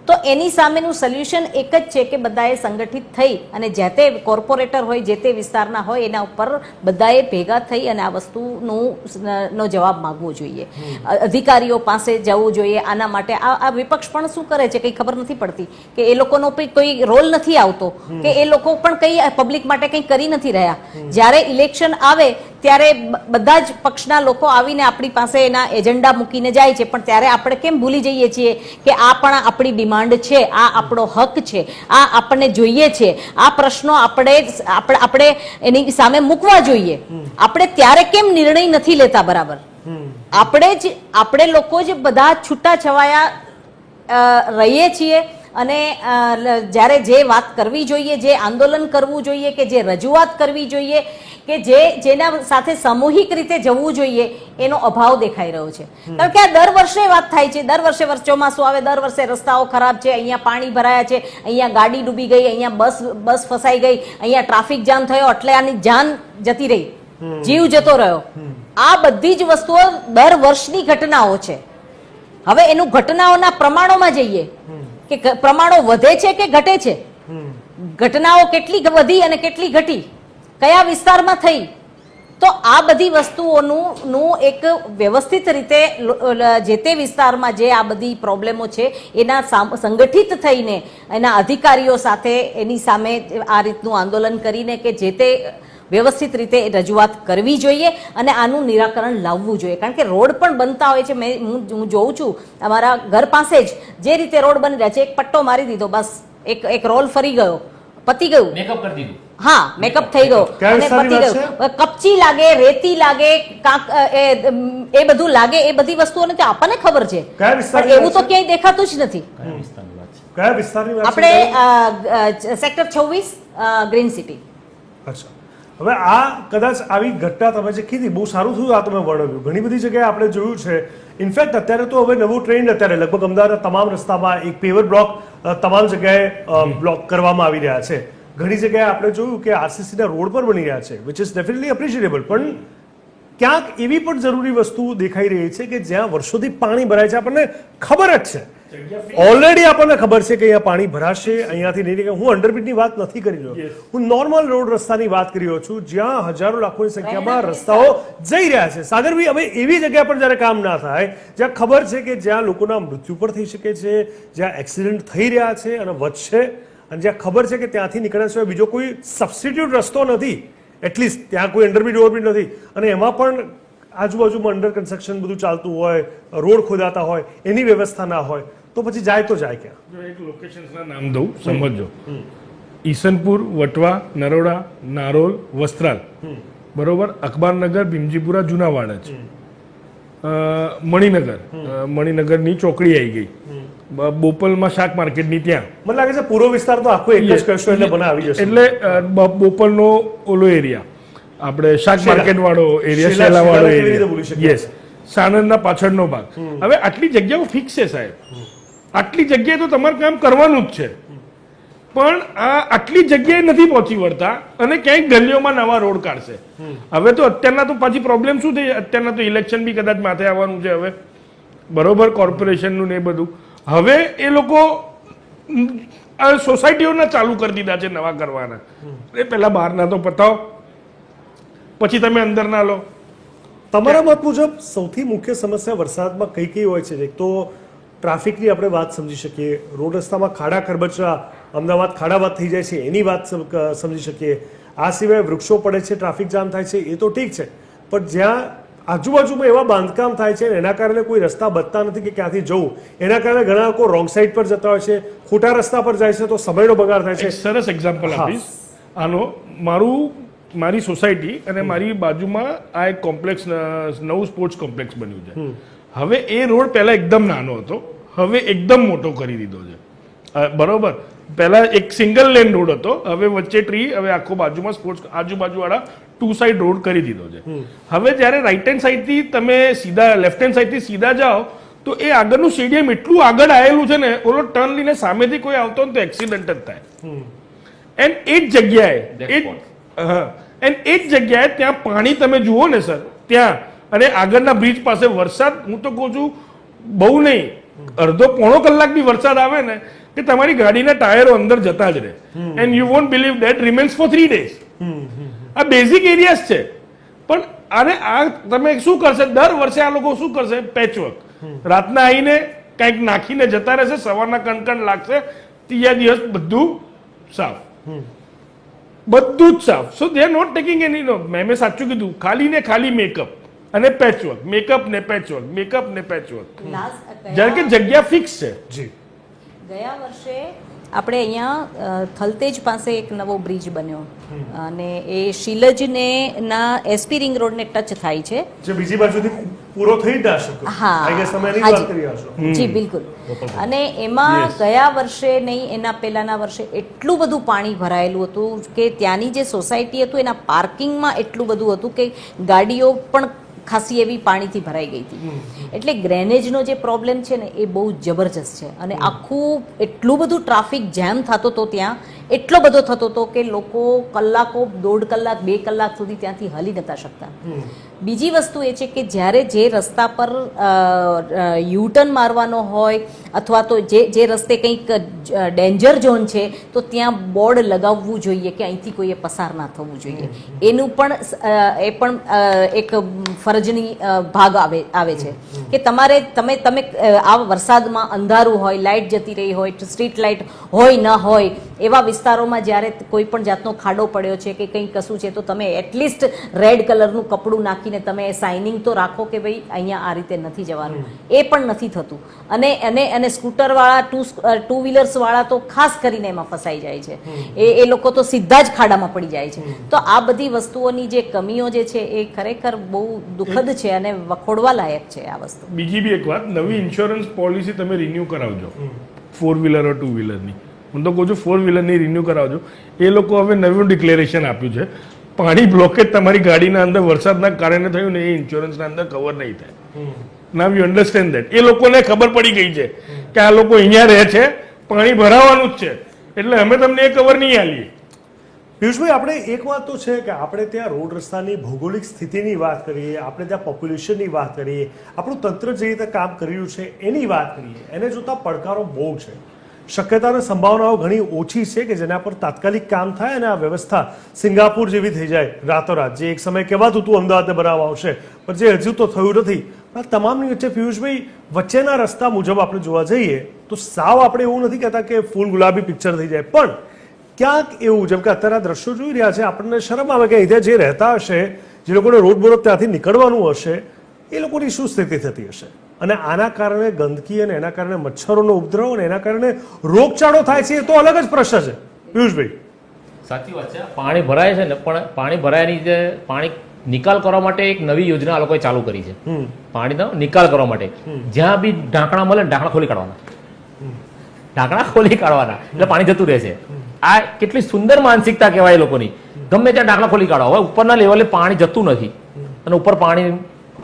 તો એની સામેનું સોલ્યુશન એક જ છે કે બધાએ સંગઠિત થઈ અને જે તે કોર્પોરેટર હોય, જે તે વિસ્તારના હોય, એના ઉપર બધાએ ભેગા થઈ અને આ વસ્તુનો જવાબ માંગવો જોઈએ, અધિકારીઓ પાસે જવું જોઈએ. આના માટે આ વિપક્ષ પણ શું કરે છે કંઈ ખબર નથી પડતી, કે એ લોકોનો કોઈ રોલ નથી આવતો, કે એ લોકો પણ કંઈ પબ્લિક માટે કંઈ કરી નથી રહ્યા. જ્યારે ઇલેક્શન આવે ત્યારે બધા જ પક્ષના લોકો આવીને આપણી પાસે એના એજન્ડા મૂકીને જાય છે, પણ ત્યારે આપણે કેમ ભૂલી જઈએ છીએ કે આ પણ આપણી ડિમાન્ડ છે, આ આપણો હક છે, આ આપણને જોઈએ છે, આ પ્રશ્નો આપણે એની સામે મૂકવા જોઈએ. આપણે ત્યારે કેમ નિર્ણય નથી લેતા બરાબર? આપણે લોકો જ બધા છૂટા છવાયા રહીએ છીએ અને જ્યારે જે વાત કરવી જોઈએ, જે આંદોલન કરવું જોઈએ, કે જે રજૂઆત કરવી જોઈએ, કે જેના સાથે સામૂહિક રીતે જવું જોઈએ, એનો અભાવ દેખાઈ રહ્યો છે. કારણ કે આ દર વર્ષે વાત થાય છે, દર વર્ષે ચોમાસું આવે, દર વર્ષે રસ્તાઓ ખરાબ છે, અહીંયા પાણી ભરાયા છે, અહીંયા ગાડી ડૂબી ગઈ, અહીંયા બસ ફસાઈ ગઈ, અહીંયા ટ્રાફિક જામ થયો એટલે આની જાન જતી રહી, જીવ જતો રહ્યો. આ બધી જ વસ્તુઓ દર વર્ષની ઘટનાઓ છે. હવે એનું ઘટનાઓના પ્રમાણોમાં જઈએ કે પ્રમાણો વધે છે કે ઘટે છે, ઘટનાઓ કેટલી વધી અને કેટલી ઘટી, કયા વિસ્તારમાં થઈ, તો આ બધી વસ્તુઓનું એક વ્યવસ્થિત રીતે જે તે વિસ્તારમાં જે આ બધી પ્રોબ્લેમો છે એના સંગઠિત થઈને એના અધિકારીઓ સાથે એની સામે આ રીતનું આંદોલન કરીને કે જે તે વ્યવસ્થિત રીતે રજૂઆત કરવી જોઈએ અને આનું નિરાકરણ લાવવું જોઈએ. કારણ કે રોડ પણ બનતા હોય છે, હું જોઉં છું અમારા ઘર પાસે જ જે રીતે રોડ બની રહ્યા છે, એક પટ્ટો મારી દીધો, બસ એક રોલ ફરી ગયો, પતી ગયું, મેકઅપ કરી દીધું. હા, મેકઅપ થઈ ગયો અને પતી ગયું. કપચી લાગે, રેતી લાગે, એ બધું લાગે, એ બધી વસ્તુઓને તો આપણને ખબર છે, પણ એવું તો ક્યાંય દેખાતું જ નથી. કયા વિસ્તારની વાત આપણે સેક્ટર 26 ગ્રીન સિટી. અચ્છા, હવે આ કદાચ આવી ઘટના તમે જે કીધી બહુ સારું થયું આ તમે વર્ણવ્યું. ઘણી બધી જગ્યાએ આપણે જોયું છે. ઇનફેક્ટ અત્યારે તો હવે નવું ટ્રેન્ડ અત્યારે લગભગ અમદાવાદના તમામ રસ્તામાં એક પેવર બ્લોક તમામ જગ્યાએ બ્લોક કરવામાં આવી રહ્યા છે. ઘણી જગ્યાએ આપણે જોયું કે આરસીસીના રોડ પર બની રહ્યા છે, વિચ ઇઝ ડેફિનેટલી એપ્રિશિએટેબલ. પણ ક્યાંક એવી પણ જરૂરી વસ્તુ દેખાઈ રહી છે કે જ્યાં વર્ષોથી પાણી ભરાય છે, આપણને ખબર જ છે, ઓલરેડી આપણને ખબર છે કે અહીંયા પાણી ભરાશે, અહીંયાથી નહીં. હું અંડરબ્રિજની વાત નથી કરી રહ્યો, હું નોર્મલ રોડ રસ્તાની વાત કરી રહ્યો છું, જ્યાં હજારો લાખોની સંખ્યામાં રસ્તાઓ જઈ રહ્યા છે. સાગરભાઈ, હવે એવી જગ્યા પર જ્યારે કામ ના થાય, જ્યાં ખબર છે કે જ્યાં લોકોના મૃત્યુ પણ થઈ શકે છે, જ્યાં એક્સિડન્ટ થઈ રહ્યા છે અને વધશે, અને જ્યાં ખબર છે કે ત્યાંથી નીકળ્યા સિવાય બીજો કોઈ સબસ્ટિટ્યુટ રસ્તો નથી, એટલીસ્ટ ત્યાં કોઈ અંડરબ્રિજ ઓવરબ્રિજ નથી, અને એમાં પણ આજુબાજુમાં અંડર કન્સ્ટ્રક્શન બધું ચાલતું હોય, રોડ ખોદાતા હોય, એની વ્યવસ્થા ના હોય, તો પછી જાય તો જાય ક્યાં? જો એક લોકેશન્સના નામ દઉં, સમજો. ઈસનપુર, વટવા, નરોડા, નારોલ, વસ્ત્રાલ, બરોબર, અખબારનગર, ભીમજીપુરા, જુનાવાડા છે, મણિનગરની ચોકડી આવી ગઈ, બોપલમાં શાક માર્કેટની ત્યાં. મને લાગે છે પૂર્વ વિસ્તાર તો આખો એક જ કહેશો એટલે મને આવી જશે. એટલે બોપલનો ઓલો એરિયા, આપણે શાક માર્કેટ વાળો એરિયા, શેલા વાળો એરિયા, યસ, સાણંદના પાછળનો ભાગ. હવે આટલી જગ્યાઓ ફિક્સ છે સાહેબ, આટલી જગ્યાએ તો તમારે કામ કરવાનું જ છે, પણ આ આટલી જગ્યાએ નથી પહોંચી વળતા અને ક્યાંક ગલીઓમાં નવા રોડ કાઢશે. હવે તો અત્યારના તો પાછી પ્રોબ્લેમ શું થઈ, અત્યારના તો ઇલેક્શન બી કદાચ માથે આવવાનું છે હવે, બરોબર, કોર્પોરેશનનું ને એ બધું. હવે એ લોકો સોસાયટીઓના ચાલુ કરી દીધા છે નવા કરવાના. એ પહેલા બહારના તો પતાવો, પછી તમે અંદરના લો. તમારા મત મુજબ સૌથી મુખ્ય સમસ્યા વરસાદમાં કઈ કઈ હોય છે? એક તો ટ્રાફિકની આપણે વાત સમજી શકીએ, રોડ રસ્તામાં ખાડા ખરબચડા, અમદાવાદ ખાડાબાદ થઈ જાય છે એની વાત સમજી શકીએ. આ સિવાય વૃક્ષો પડે છે, ટ્રાફિક જામ થાય છે, એ તો ઠીક છે, પણ જ્યાં આજુબાજુમાં એવા બાંધકામ થાય છે એના કારણે કોઈ રસ્તા બચતા નથી કે ક્યાંથી જવું, એના કારણે ઘણા લોકો રોંગ સાઈડ પર જતા હોય છે, ખોટા રસ્તા પર જાય છે, તો સમયનો બગાડ થાય છે. સરસ એક્ઝામ્પલ આપીશ આનો. મારી સોસાયટી અને મારી બાજુમાં આ એક કોમ્પ્લેક્સ, નવું સ્પોર્ટ્સ કોમ્પ્લેક્સ બન્યું છે. હવે એ રોડ પહેલા એકદમ નાનો હતો, હવે એકદમ મોટો કરી દીધો છે, બરોબર. પહેલા એક સિંગલ લેન રોડ હતો, હવે વચ્ચે ટ્રી, હવે આખો બાજુમાં સ્પોર્ટ્સ, આજુબાજુવાળા ટુ સાઈડ રોડ કરી દીધો છે. હવે જ્યારે રાઈટ હેન્ડ સાઈડથી તમે સીધા લેફ્ટ હેન્ડ સાઈડથી સીધા જાઓ તો એ આગળનું સ્ટેડિયમ એટલું આગળ આવેલું છે ને, ઓલો ટર્ન લઈને સામેથી કોઈ આવતો ને તો એક્સિડન્ટ જ થાય. એન્ડ એ જ જગ્યાએ ત્યાં પાણી તમે જુઓ ને સર, ત્યાં અને આગળના બ્રિજ પાસે વરસાદ, હું તો કહું છું બહુ નહીં, અડધો પોણો કલાક બી વરસાદ આવે ને કે તમારી ગાડીના ટાયરો અંદર જતા જ રહે. And you won't believe that remains for 3 days. આ બેઝિક એરિયાઝ છે. પણ આને આ તમે શું કરશે, દર વર્ષે આ લોકો શું કરશે, પેચવર્ક. રાતના આવીને કંઈક નાખીને જતા રહેશે, સવારના કણકણ લાગશે, ત્રીજા દિવસ બધું સાફ, બધું જ સાફ. સો દે આર નોટ ટેકિંગ એની નો. મેં સાચું કીધું, ખાલી ને ખાલી મેકઅપ અને પેચવર્ક, મેકઅપ ને પેચવર્ક, મેકઅપ ને પેચવર્ક. જ્યારે કે જગ્યા ફિક્સ છે. જી, ગયા વર્ષે આપણે અહીંયા થલતેજ પાસે એક નવો બ્રિજ બન્યો અને એ શિલજને ના એસપી રિંગ રોડને ટચ થાય છે, જે બીજી બાજુથી પૂરો થઈ ના શકે. હા, I guess તમે એની વાત કરી રહ્યા છો. જી બિલકુલ. અને એમાં ગયા વર્ષે નહીં, એના પહેલાના વર્ષે એટલું બધું પાણી ભરાયેલું હતું કે ત્યાંની જે સોસાયટી હતું એના પાર્કિંગમાં એટલું બધું હતું કે ગાડીઓ પણ ખાસી એવી પાણીથી ભરાઈ ગઈ હતી. એટલે ગ્રેનેજનો જે પ્રોબ્લેમ છે ને એ બહુ જબરજસ્ત છે. અને આખું એટલું બધું ટ્રાફિક જેમ થતો હતો ત્યાં, એટલો બધો થતો હતો કે લોકો કલાકો, 1.5 કલાક 2 કલાક સુધી ત્યાંથી હલી નતા શકતા. બીજી વસ્તુ એ છે કે જ્યારે જે રસ્તા પર યુટર્ન મારવાનો હોય અથવા તો જે રસ્તે કંઈક ડેન્જર ઝોન છે તો ત્યાં બોર્ડ લગાવવું જોઈએ કે અહીંથી કોઈએ પસાર ના થવું જોઈએ. એનું પણ એ પણ એક ફરજની ભાગ આવે છે કે તમે આ વરસાદમાં અંધારું હોય, લાઇટ જતી રહી હોય, સ્ટ્રીટ લાઇટ હોય ન હોય એવા વિસ્તારોમાં જ્યારે કોઈ પણ જાતનો ખાડો પડ્યો છે કે કંઈ કશું છે તો તમે એટલીસ્ટ રેડ કલરનું કપડું નાખીને તમે સાઇનિંગ તો રાખો કે ભાઈ અહીંયા આ રીતે નથી જવાનું. એ પણ નથી થતું. અને સ્કૂટરવાળા, ટુ વ્હીલર્સવાળા તો ખાસ કરીને એમાં ફસાઈ જાય છે. એ લોકો તો સીધા જ ખાડામાં પડી જાય છે. તો આ બધી વસ્તુઓની જે કમીઓ જે છે એ ખરેખર બહુ દુઃખદ છે અને વખોડવા લાયક છે આ વસ્તુ. બીજી બી એક વાત, નવી ઇન્સ્યોરન્સ પોલિસી તમે રિન્યુ કરાવજો, 4 વ્હીલર or 2 વ્હીલરની. હું તો કહું છું 4 વ્હીલરની રિન્યુ કરાવજો. એ લોકો હવે નવું ડિક્લેરેશન આપ્યું છે, પાણી બ્લોકેજ તમારી ગાડીના અંદર વરસાદના કારણે થયું ને એ ઇન્સ્યોરન્સના અંદર કવર નહીં થાય. Now you understand that. એ લોકોને ખબર પડી ગઈ છે કે આ લોકો અહીંયા રહે છે, પાણી ભરાવાનું જ છે, એટલે અમે તમને એ કવર નહીં આલીએ. પિયુષભાઈ, આપણે એક વાત તો છે કે આપણે ત્યાં રોડ રસ્તાની ભૌગોલિક સ્થિતિની વાત કરીએ, આપણે ત્યાં પોપ્યુલેશનની વાત કરીએ, આપણું તંત્ર જે રીતે કામ કરી રહ્યું છે એની વાત કરીએ, એને જોતા પડકારો બહુ છે. શક્યતા અને સંભાવનાઓ ઘણી ઓછી છે કે જેના પર તાત્કાલિક કામ થાય અને આ વ્યવસ્થા સિંગાપુર જેવી થઈ જાય રાતોરાત. જે એક સમય કહેવાતું હતું અમદાવાદને બનાવવા આવશે, પણ જે હજુ તો થયું નથી. આ તમામની વચ્ચે પિયુષભાઈ, વચ્ચેના રસ્તા મુજબ આપણે જોવા જઈએ તો સાવ આપણે એવું નથી કહેતા કે ફૂલ ગુલાબી પિક્ચર થઈ જાય, પણ ક્યાંક એવું, જેમ કે અત્યારે આ દ્રશ્યો જોઈ રહ્યા છે, આપણને શરમ આવે કે અહીંયા જે રહેતા હશે, જે લોકોને રોજબરોજ ત્યાંથી નીકળવાનું હશે, એ લોકોની શું સ્થિતિ થતી હશે. અને આના કારણે ગંદકી અને એના કારણે મચ્છરોનો ઉપદ્રવ અને એના કારણે રોગચાળો થાય છે, એ તો અલગ જ પ્રશ્ન છે. પિયુષભાઈ, સાચી વાત છે. પાણી ભરાય છે ને, પણ પાણી ભરાયાની જે પાણી નિકાલ કરવા માટે એક નવી યોજના આ લોકોએ ચાલુ કરી છે. પાણીનો નિકાલ કરવા માટે જ્યાં બી ઢાંકણા મળે ને ઢાંકણા ખોલી કાઢવાના, ઢાંકણા ખોલી કાઢવાના એટલે પાણી જતું રહેશે. આ કેટલી સુંદર માનસિકતા કહેવાય લોકોની. ગમે ત્યાં ઢાંકણા ખોલી કાઢો. હવે ઉપરના લેવલે પાણી જતું નથી અને ઉપર પાણી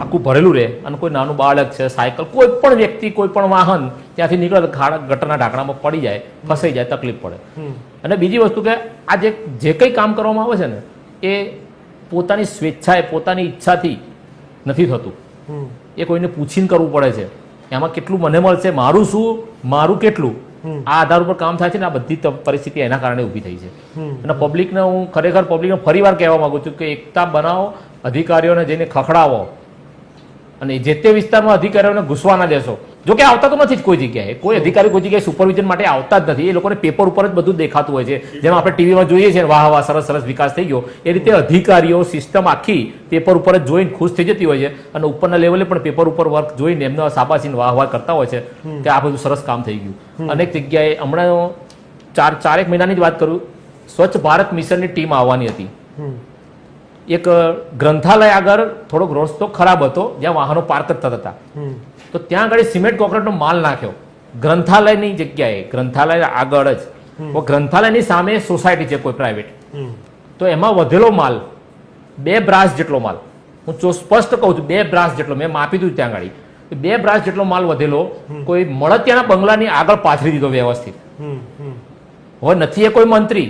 આખું ભરેલું રહે અને કોઈ નાનું બાળક છે, સાયકલ, કોઈ પણ વ્યક્તિ, કોઈ પણ વાહન ત્યાંથી નીકળે તો ગટરના ઢાંકણામાં પડી જાય, ફસાઈ જાય, તકલીફ પડે. અને બીજી વસ્તુ કે આ જે કંઈ કામ કરવામાં આવે છે ને એ પોતાની સ્વેચ્છાએ, પોતાની ઈચ્છાથી નથી થતું. એ કોઈને પૂછીને કરવું પડે છે. એમાં કેટલું મને મળશે, મારું શું, મારું કેટલું, આ આધાર ઉપર કામ થાય છે ને. આ બધી પરિસ્થિતિ એના કારણે ઊભી થઈ છે. અને પબ્લિકને હું ખરેખર પબ્લિકને ફરીવાર કહેવા માંગુ છું કે એકતા બનાવો, અધિકારીઓને જઈને ખખડાવો અને જે તે વિસ્તારમાં અધિકારીઓને ઘૂસવા ના દેશો. જો કે આવતા તો નથી જ કોઈ જગ્યાએ, કોઈ અધિકારી કોઈ જગ્યાએ સુપરવિઝન માટે આવતા જ નથી. એ લોકોને પેપર ઉપર જ બધું દેખાતું હોય છે. જેમ આપણે ટીવીમાં જોઈએ છીએ, વાહ વાહ સરસ સરસ વિકાસ થઈ ગયો, એ રીતે અધિકારીઓ સિસ્ટમ આખી પેપર ઉપર જ જોઈને ખુશ થઈ જતી હોય છે અને ઉપરના લેવલે પણ પેપર ઉપર વર્ક જોઈને એમને શાબાશીને વાહ વાહ કરતા હોય છે કે આ બધું સરસ કામ થઈ ગયું. અનેક જગ્યાએ હમણાં 4 મહિનાની જ વાત કરું, સ્વચ્છ ભારત મિશનની ટીમ આવવાની હતી. એક ગ્રંથાલય આગળ થોડોક રસ્તો ખરાબ હતો જ્યાં વાહનો પાર્ક થતા હતા, તો ત્યાં આગળ સિમેન્ટ કોન્ક્રીટનો માલ નાખ્યો ગ્રંથાલયની જગ્યાએ, ગ્રંથાલય આગળ જ. ગ્રંથાલયની સામે સોસાયટી છે કોઈ પ્રાઇવેટ, તો એમાં વધેલો માલ 2 બ્રાસ જેટલો માલ, હું સ્પષ્ટ કહું છું, 2 બ્રાસ જેટલો મેં માપી દીધું ત્યાં આગળ, 2 બ્રાસ જેટલો માલ વધેલો કોઈ મળતિયાના બંગલાની આગળ પાથરી દીધો વ્યવસ્થિત. હવે નથી એ કોઈ મંત્રી,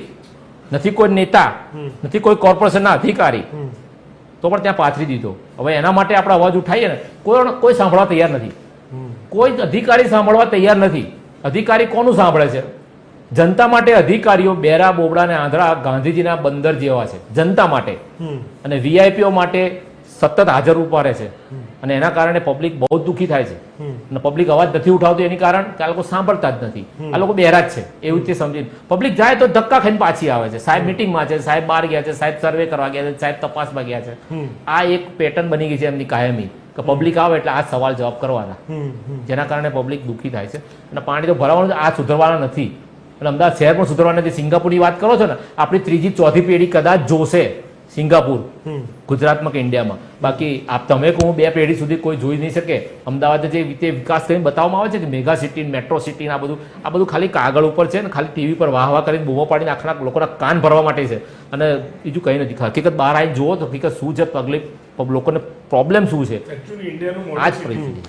નથી કોઈ નેતા, નથી કોઈ કોર્પોરેશનના અધિકારી, તો પણ ત્યાં પાથરી દીધો. હવે એના માટે આપણે અવાજ ઉઠાવીએ ને, કોઈ સાંભળવા તૈયાર નથી, કોઈ અધિકારી સાંભળવા તૈયાર નથી. અધિકારી કોનું સાંભળે છે? જનતા માટે અધિકારીઓ બેરા બોબડા ને આંધળા ગાંધીજીના બંદર જેવા છે જનતા માટે, અને વીઆઈપીઓ માટે સતત હાજર ઉભા રહે છે, અને એના કારણે પબ્લિક બહુ દુઃખી થાય છે. અને પબ્લિક અવાજ નથી ઉઠાવતી એની કારણ કે આ લોકો સાંભળતા જ નથી, આ લોકો બેરા જ છે એવું રીતે સમજીને પબ્લિક જાય તો ધક્કા ખાઈને પાછી આવે છે. સાહેબ મિટિંગમાં છે, સાહેબ બહાર ગયા છે, સાહેબ સર્વે કરવા ગયા છે, સાહેબ તપાસમાં ગયા છે. આ એક પેટર્ન બની ગઈ છે એમની કાયમી, કે પબ્લિક આવે એટલે આ સવાલ જવાબ કરવાના, જેના કારણે પબ્લિક દુઃખી થાય છે. અને પાણી તો ભરાવાનું, આ સુધરવાના નથી. અને અમદાવાદ શહેર પણ સુધરવાના નથી. સિંગાપુરની વાત કરો છો ને, આપણી 3જી 4થી પેઢી કદાચ જોશે સિંગાપુર ગુજરાતમાં કે ઇન્ડિયામાં. બાકી આપ તમે કહું 2 પેઢી સુધી કોઈ જોઈ નહીં શકે. અમદાવાદ જે રીતે વિકાસ કરીને બતાવવામાં આવે છે કે મેગા સિટી, મેટ્રો સિટી, આ બધું ખાલી કાગળ ઉપર છે ને, ખાલી ટીવી પર વાહ વાહ કરીને બૂમો પાડીને આખા લોકોના કાન ભરવા માટે છે, અને બીજું કંઈ નથી. હકીકત બહાર આવીને જુઓ તો હકીકત શું છે, લોકોને પ્રોબ્લેમ શું છે, આ જ પરિસ્થિતિ.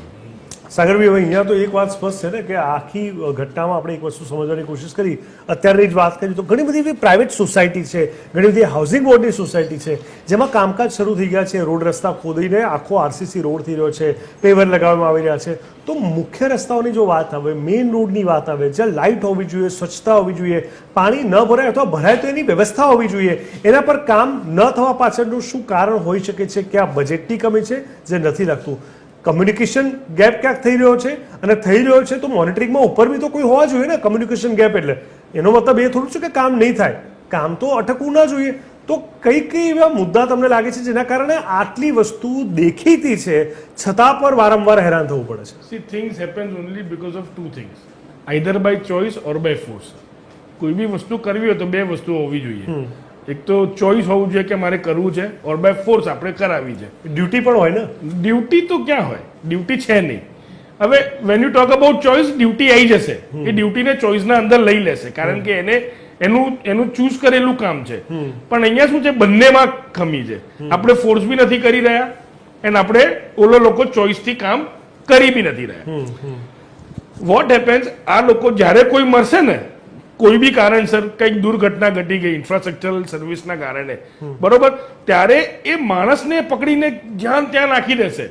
સાગરભાઈ, હવે અહીંયા તો એક વાત સ્પષ્ટ છે ને કે આખી ઘટનામાં આપણે એક વસ્તુ સમજવાની કોશિશ કરી. અત્યારની જ વાત કરી તો ઘણી બધી એવી પ્રાઇવેટ સોસાયટી છે, ઘણી બધી હાઉસિંગ બોર્ડની સોસાયટી છે, જેમાં કામકાજ શરૂ થઈ ગયા છે. રોડ રસ્તા ખોદીને આખો આરસીસી રોડ થઈ રહ્યો છે, પેવર લગાવવામાં આવી રહ્યા છે. તો મુખ્ય રસ્તાઓની જો વાત આવે, મેઇન રોડની વાત આવે, જ્યાં લાઇટ હોવી જોઈએ, સ્વચ્છતા હોવી જોઈએ, પાણી ન ભરાય અથવા ભરાય તો એની વ્યવસ્થા હોવી જોઈએ, એના પર કામ ન થવા પાછળનું શું કારણ હોઈ શકે છે? કે આ બજેટની કમી છે જે નથી લાગતું, કમ્યુનિકેશન ગેપ ક્યાંક થઈ રહ્યો છે, અને થઈ રહ્યો છે તો મોનિટરિંગમાં ઉપર બી તો કોઈ હોવા જોઈએ ને. કમ્યુનિકેશન ગેપ એટલે એનો મતલબ એ થોડું છે કે કામ નહીં થાય, કામ તો અટકવું ના જોઈએ. તો કઈ એવા મુદ્દા તમને લાગે છે જેના કારણે આટલી વસ્તુ દેખીતી છે છતાં પર વારંવાર હેરાન થવું પડે છે? See, things happen only because of 2 things, either by choice or by force. કોઈ બી વસ્તુ કરવી હોય તો 2 વસ્તુઓ હોવી જોઈએ. એક તો ચોઈસ હોવું જોઈએ કે મારે કરવું છે, ઓર બાય ફોર્સ આપણે કરાવી છે. ડ્યુટી પણ હોય ને? ડ્યુટી તો ક્યાં હોય, ડ્યુટી છે નહીં. હવે when you talk about choice, duty આવી જશે, એ ડ્યુટીને ચોઇસના અંદર લઈ લેશે, કારણ કે એનું ચૂઝ કરેલું કામ છે. પણ અહીંયા શું છે, બંનેમાં ખમી છે. આપણે ફોર્સ બી નથી કરી રહ્યા, અને આપણે ઓલો લોકો ચોઇસથી કામ કરી બી નથી રહ્યા. વોટ હેપન્સ, આ લોકો જ્યારે કોઈ મરશે ને, કોઈ બી કારણસર કંઈક દુર્ઘટના ઘટી ગઈ ઇન્ફ્રાસ્ટ્રક્ચરલ સર્વિસના કારણે, બરોબર, ત્યારે એ માણસને પકડીને જ્યાં ત્યાં નાખી દેશે,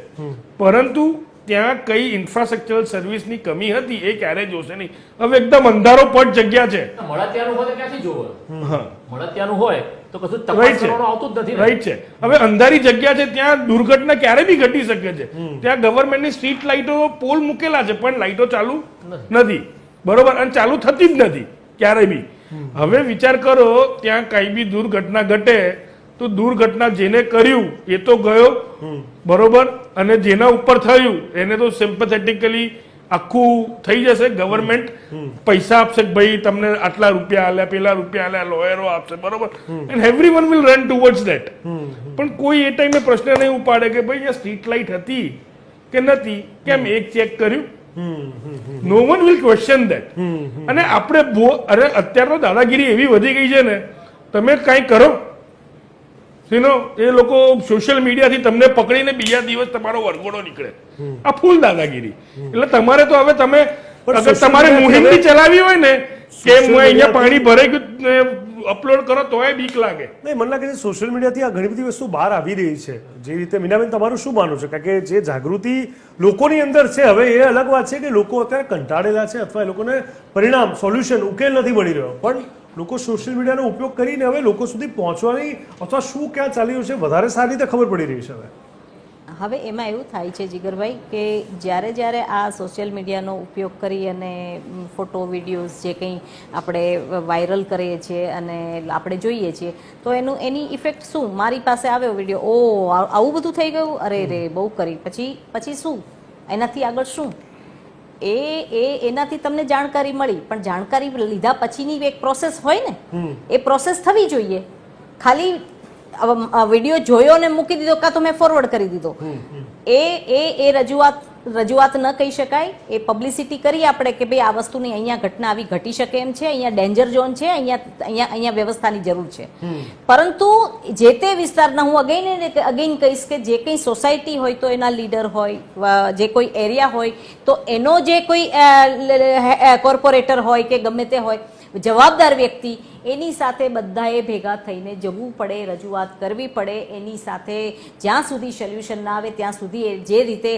પરંતુ ત્યાં કઈ ઇન્ફ્રાસ્ટ્રક્ચરલ સર્વિસની કમી હતી એ ક્યારે જોશે નહીં. હવે એકદમ અંધારો પટ જગ્યા છે. મળતિયાનું હોય તો ક્યાંથી જોવો? મળતિયાનું હોય તો કશું તપાસ કરવાનું આવતું જ નથી. રાઈટ છે. હવે અંધારી જગ્યા છે, ત્યાં દુર્ઘટના ક્યારે બી ઘટી શકે છે. ત્યાં ગવર્મેન્ટની સ્ટ્રીટ લાઇટો, પોલ મૂકેલા છે, પણ લાઇટો ચાલુ નથી, બરોબર, અને ચાલુ થતી જ નથી ક્યારે બી. હવે વિચાર કરો, ત્યાં કઈ બી દુર્ઘટના ઘટે તો દુર્ઘટના જેને કર્યું એ તો ગયો, બરોબર, અને જેના ઉપર થયું એને તો સિમ્પેથેટિકલી આખું થઈ જશે. ગવર્મેન્ટ પૈસા આપશે, ભાઈ તમને આટલા રૂપિયા આલ્યા, પેલા રૂપિયા આલ્યા, લોયરો આપશે, બરોબર, and everyone will run towards that. પણ કોઈ એ ટાઈમે પ્રશ્ન નહીં ઉપાડે કે ભાઈ અહીંયા સ્ટ્રીટ લાઇટ હતી કે નથી, કેમ એક ચેક કર્યું? નો વન વિલ ક્વેશ્ચન ધેટ. અને આપણે અરે અત્યાર તો દાદાગીરી એવી વધી ગઈ છે ને, તમે કાંઈ કરો એ લોકો સોશિયલ મીડિયાથી તમને પકડીને બીજા દિવસ તમારો વરઘોડો નીકળે. આ ફૂલ દાદાગીરી. એટલે તમારે તો હવે તમે અગર તમારે મુહિમ બી ચલાવી હોય ને કે હું અહીંયા પાણી ભરાઈ ગયું અપલોડ કરો તોય બીક લાગે. નહીં, મને લાગે છે સોશિયલ મીડિયાથી આ ઘણી બધી વસ્તુ બહાર આવી રહી છે. જે રીતે મીનાબેન, તમારું શું માનવું છે? કારણ કે જે જાગૃતિ લોકોની અંદર છે, હવે એ અલગ વાત છે કે લોકો અત્યારે કંટાળેલા છે અથવા એ લોકોને પરિણામ, સોલ્યુશન, ઉકેલ નથી મળી રહ્યો, પણ લોકો સોશિયલ મીડિયાનો ઉપયોગ કરીને હવે લોકો સુધી પહોંચવાની અથવા શું ક્યાં ચાલી રહ્યું છે વધારે સારી રીતે ખબર પડી રહી છે. હવે એમાં એવું થાય છે જીગરભાઈ કે જ્યારે આ સોશિયલ મીડિયાનો ઉપયોગ કરી અને ફોટો વિડીયોઝ જે કંઈ આપણે વાયરલ કરીએ છીએ અને આપણે જોઈએ છીએ, તો એની ઇફેક્ટ શું? મારી પાસે આવ્યો વિડીયો, ઓ આવું બધું થઈ ગયું, અરે રે બહુ કરી, પછી શું? એનાથી આગળ શું? એનાથી તમને જાણકારી મળી, પણ જાણકારી લીધા પછીની એક પ્રોસેસ હોય ને, એ પ્રોસેસ થવી જોઈએ. ખાલી વિડીયો જોયો ને મૂકી દીધો, કાં તો મેં ફોરવર્ડ કરી દીધો, એ રજૂઆત રજૂઆત ન કહી શકાય, એ પબ્લિસિટી કરી આપણે કે ભાઈ આ વસ્તુની અહીંયા ઘટના આવી ઘટી શકે એમ છે, અહીંયા ડેન્જર ઝોન છે, અહીંયા વ્યવસ્થાની જરૂર છે. પરંતુ જે તે વિસ્તારના હું અગેન કહીશ કે જે કંઈ સોસાયટી હોય તો એના લીડર હોય, જે કોઈ એરિયા હોય તો એનો જે કોઈ કોર્પોરેટર હોય કે ગમે તે હોય જવાબદાર વ્યક્તિ, એની સાથે બધાએ ભેગા થઈને જવું પડે, રજૂઆત કરવી પડે, એની સાથે જ્યાં સુધી સોલ્યુશન ના આવે ત્યાં સુધી જે રીતે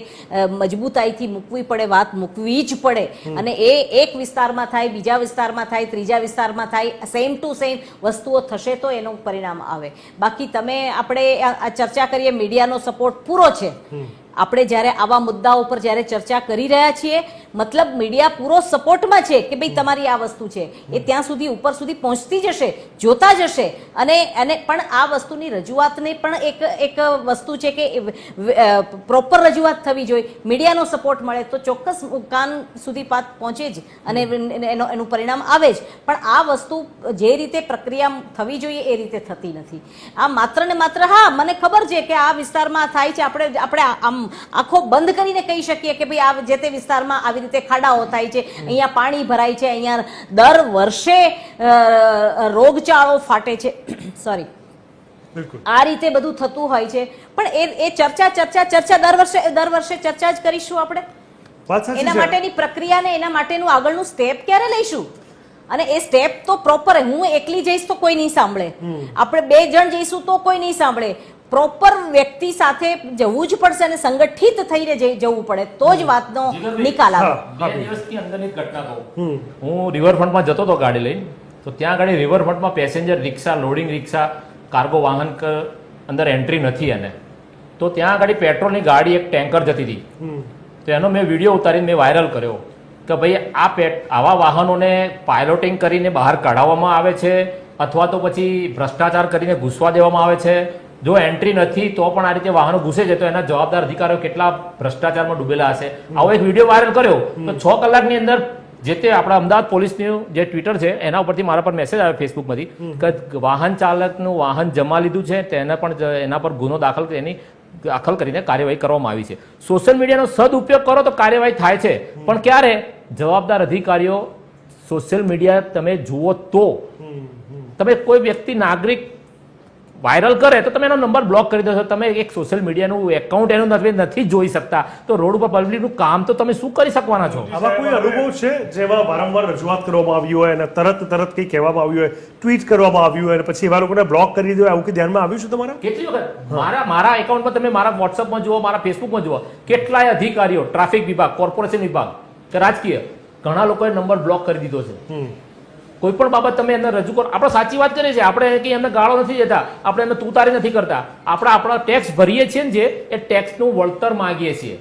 મજબૂતાઈથી મૂકવી પડે, વાત મૂકવી જ પડે. અને એ એક વિસ્તારમાં થાય, બીજા વિસ્તારમાં થાય, ત્રીજા વિસ્તારમાં થાય, સેમ ટુ સેમ વસ્તુઓ થશે તો એનું પરિણામ આવે. બાકી આપણે આ ચર્ચા કરીએ, મીડિયાનો સપોર્ટ પૂરો છે. આપણે જ્યારે આવા મુદ્દાઓ પર જ્યારે ચર્ચા કરી રહ્યા છીએ, મતલબ મીડિયા પૂરો સપોર્ટમાં છે કે ભાઈ તમારી આ વસ્તુ છે, એ ત્યાં સુધી ઉપર સુધી પહોંચતી જશે, જોતા જશે. અને પણ આ વસ્તુની રજૂઆતને પણ એક વસ્તુ છે કે પ્રોપર રજૂઆત થવી જોઈએ. મીડિયાનો સપોર્ટ મળે તો ચોક્કસ કાન સુધી વાત પહોંચે જ અને એનું પરિણામ આવે જ. પણ આ વસ્તુ જે રીતે પ્રક્રિયા થવી જોઈએ એ રીતે થતી નથી. આ માત્ર ને માત્ર હા મને ખબર છે કે આ વિસ્તારમાં થાય છે, આપણે આમ આંખો બંધ કરીને કહી શકીએ કે ભાઈ આ જે તે વિસ્તારમાં આવી રીતે ખાડાઓ થાય છે, અહીંયા પાણી ભરાય છે, અહીંયા દર વર્ષે રોગચાળો ફાટે છે, સોરી, આ રીતે બધું થતું હોય છે. પણ એ ચર્ચા દર વર્ષે ચર્ચા જ કરીશું આપણે. એના માટેની પ્રક્રિયા ને એના માટેનું આગળનું સ્ટેપ ક્યારે લઈશું? અને એ સ્ટેપ તો પ્રોપર, હું એકલી જઈશ તો કોઈ નહીં સાંભળે, આપણે 2 જણ જઈશું તો કોઈ નહીં સાંભળે. પ્રોપર વ્યક્તિ સાથે જવું જ પડશે અને સંગઠિત થઈને જવું પડે તો જ વાતનો નિકાલ આવે. 2 દિવસની અંદરની ઘટના કહું, હું રિવરફ્રન્ટમાં જતો હતો ગાડી લઈને, તો ત્યાં આગળ રિવરફ્રન્ટમાં પેસેન્જર રિક્ષા, લોડિંગ રિક્ષા, કાર્ગો વાહન અંદર એન્ટ્રી નથી એને, તો ત્યાં આગળ પેટ્રોલની ગાડી એક ટેન્કર જતી હતી. તો એનો મેં વિડીયો ઉતારીને મેં વાયરલ કર્યો કે ભાઈ આવા વાહનોને પાયલોટિંગ કરીને બહાર કાઢવામાં આવે છે અથવા તો પછી ભ્રષ્ટાચાર કરીને ઘૂસવા દેવામાં આવે છે. જો એન્ટ્રી નથી તો પણ આ રીતે વાહનો ઘૂસે છે તો એના જવાબદાર અધિકારીઓ કેટલા ભ્રષ્ટાચારમાં ડૂબેલા હશે. આવો એક વિડીયો વાયરલ કર્યો તો 6 કલાકની અંદર જે તે આપણા અમદાવાદ પોલીસનું જે ટ્વિટર છે એના ઉપરથી મારા પર મેસેજ આવ્યો ફેસબુકમાંથી કે વાહન ચાલકનું વાહન જમા લીધું છે, તેને પણ એના પર ગુનો દાખલ કરીને કાર્યવાહી કરવામાં આવી છે. સોશિયલ મીડિયાનો સદઉપયોગ કરો તો કાર્યવાહી થાય છે, પણ ક્યારે? જવાબદાર અધિકારીઓ સોશિયલ મીડિયા તમે જુઓ તો. તમે કોઈ વ્યક્તિ નાગરિક વાયરલ કરે તો તમે એનો નંબર બ્લોક કરી દો છો. તમે એક સોશિયલ મીડિયાનું એકાઉન્ટ એનું નથી જોઈ શકતા તો રોડ ઉપર પબ્લિકનું કામ તો તમે શું કરી શકવાના છો? આવા કોઈ અનુભવ છે જેમાં વારંવાર રજૂઆત કરવામાં આવી હોય અને તરત કંઈ કહેવામાં આવ્યું હોય, ટ્વીટ કરવામાં આવ્યું હોય અને પછી એવા લોકોને બ્લોક કરી દો, આવું કંઈ ધ્યાનમાં આવ્યું છે તમારા? કેટલી વખત મારા એકાઉન્ટમાં તમે મારા વોટ્સઅપમાં જુઓ, મારા ફેસબુકમાં જુઓ, કેટલાય અધિકારીઓ, ટ્રાફિક વિભાગ, કોર્પોરેશન વિભાગ કે રાજકીય, ઘણા લોકોએ નંબર બ્લોક કરી દીધો છે. કોઈ પણ બાબત તમે એને રજૂ કરો, આપણે સાચી વાત કરીએ છીએ, આપણે કંઈ એમને ગાળો નથી દેતા, આપણે એમને તુતારી નથી કરતા. આપણે આપણા ટેક્સ ભરીએ છીએ ને, જે એ ટેક્સનું વળતર માંગીએ છીએ.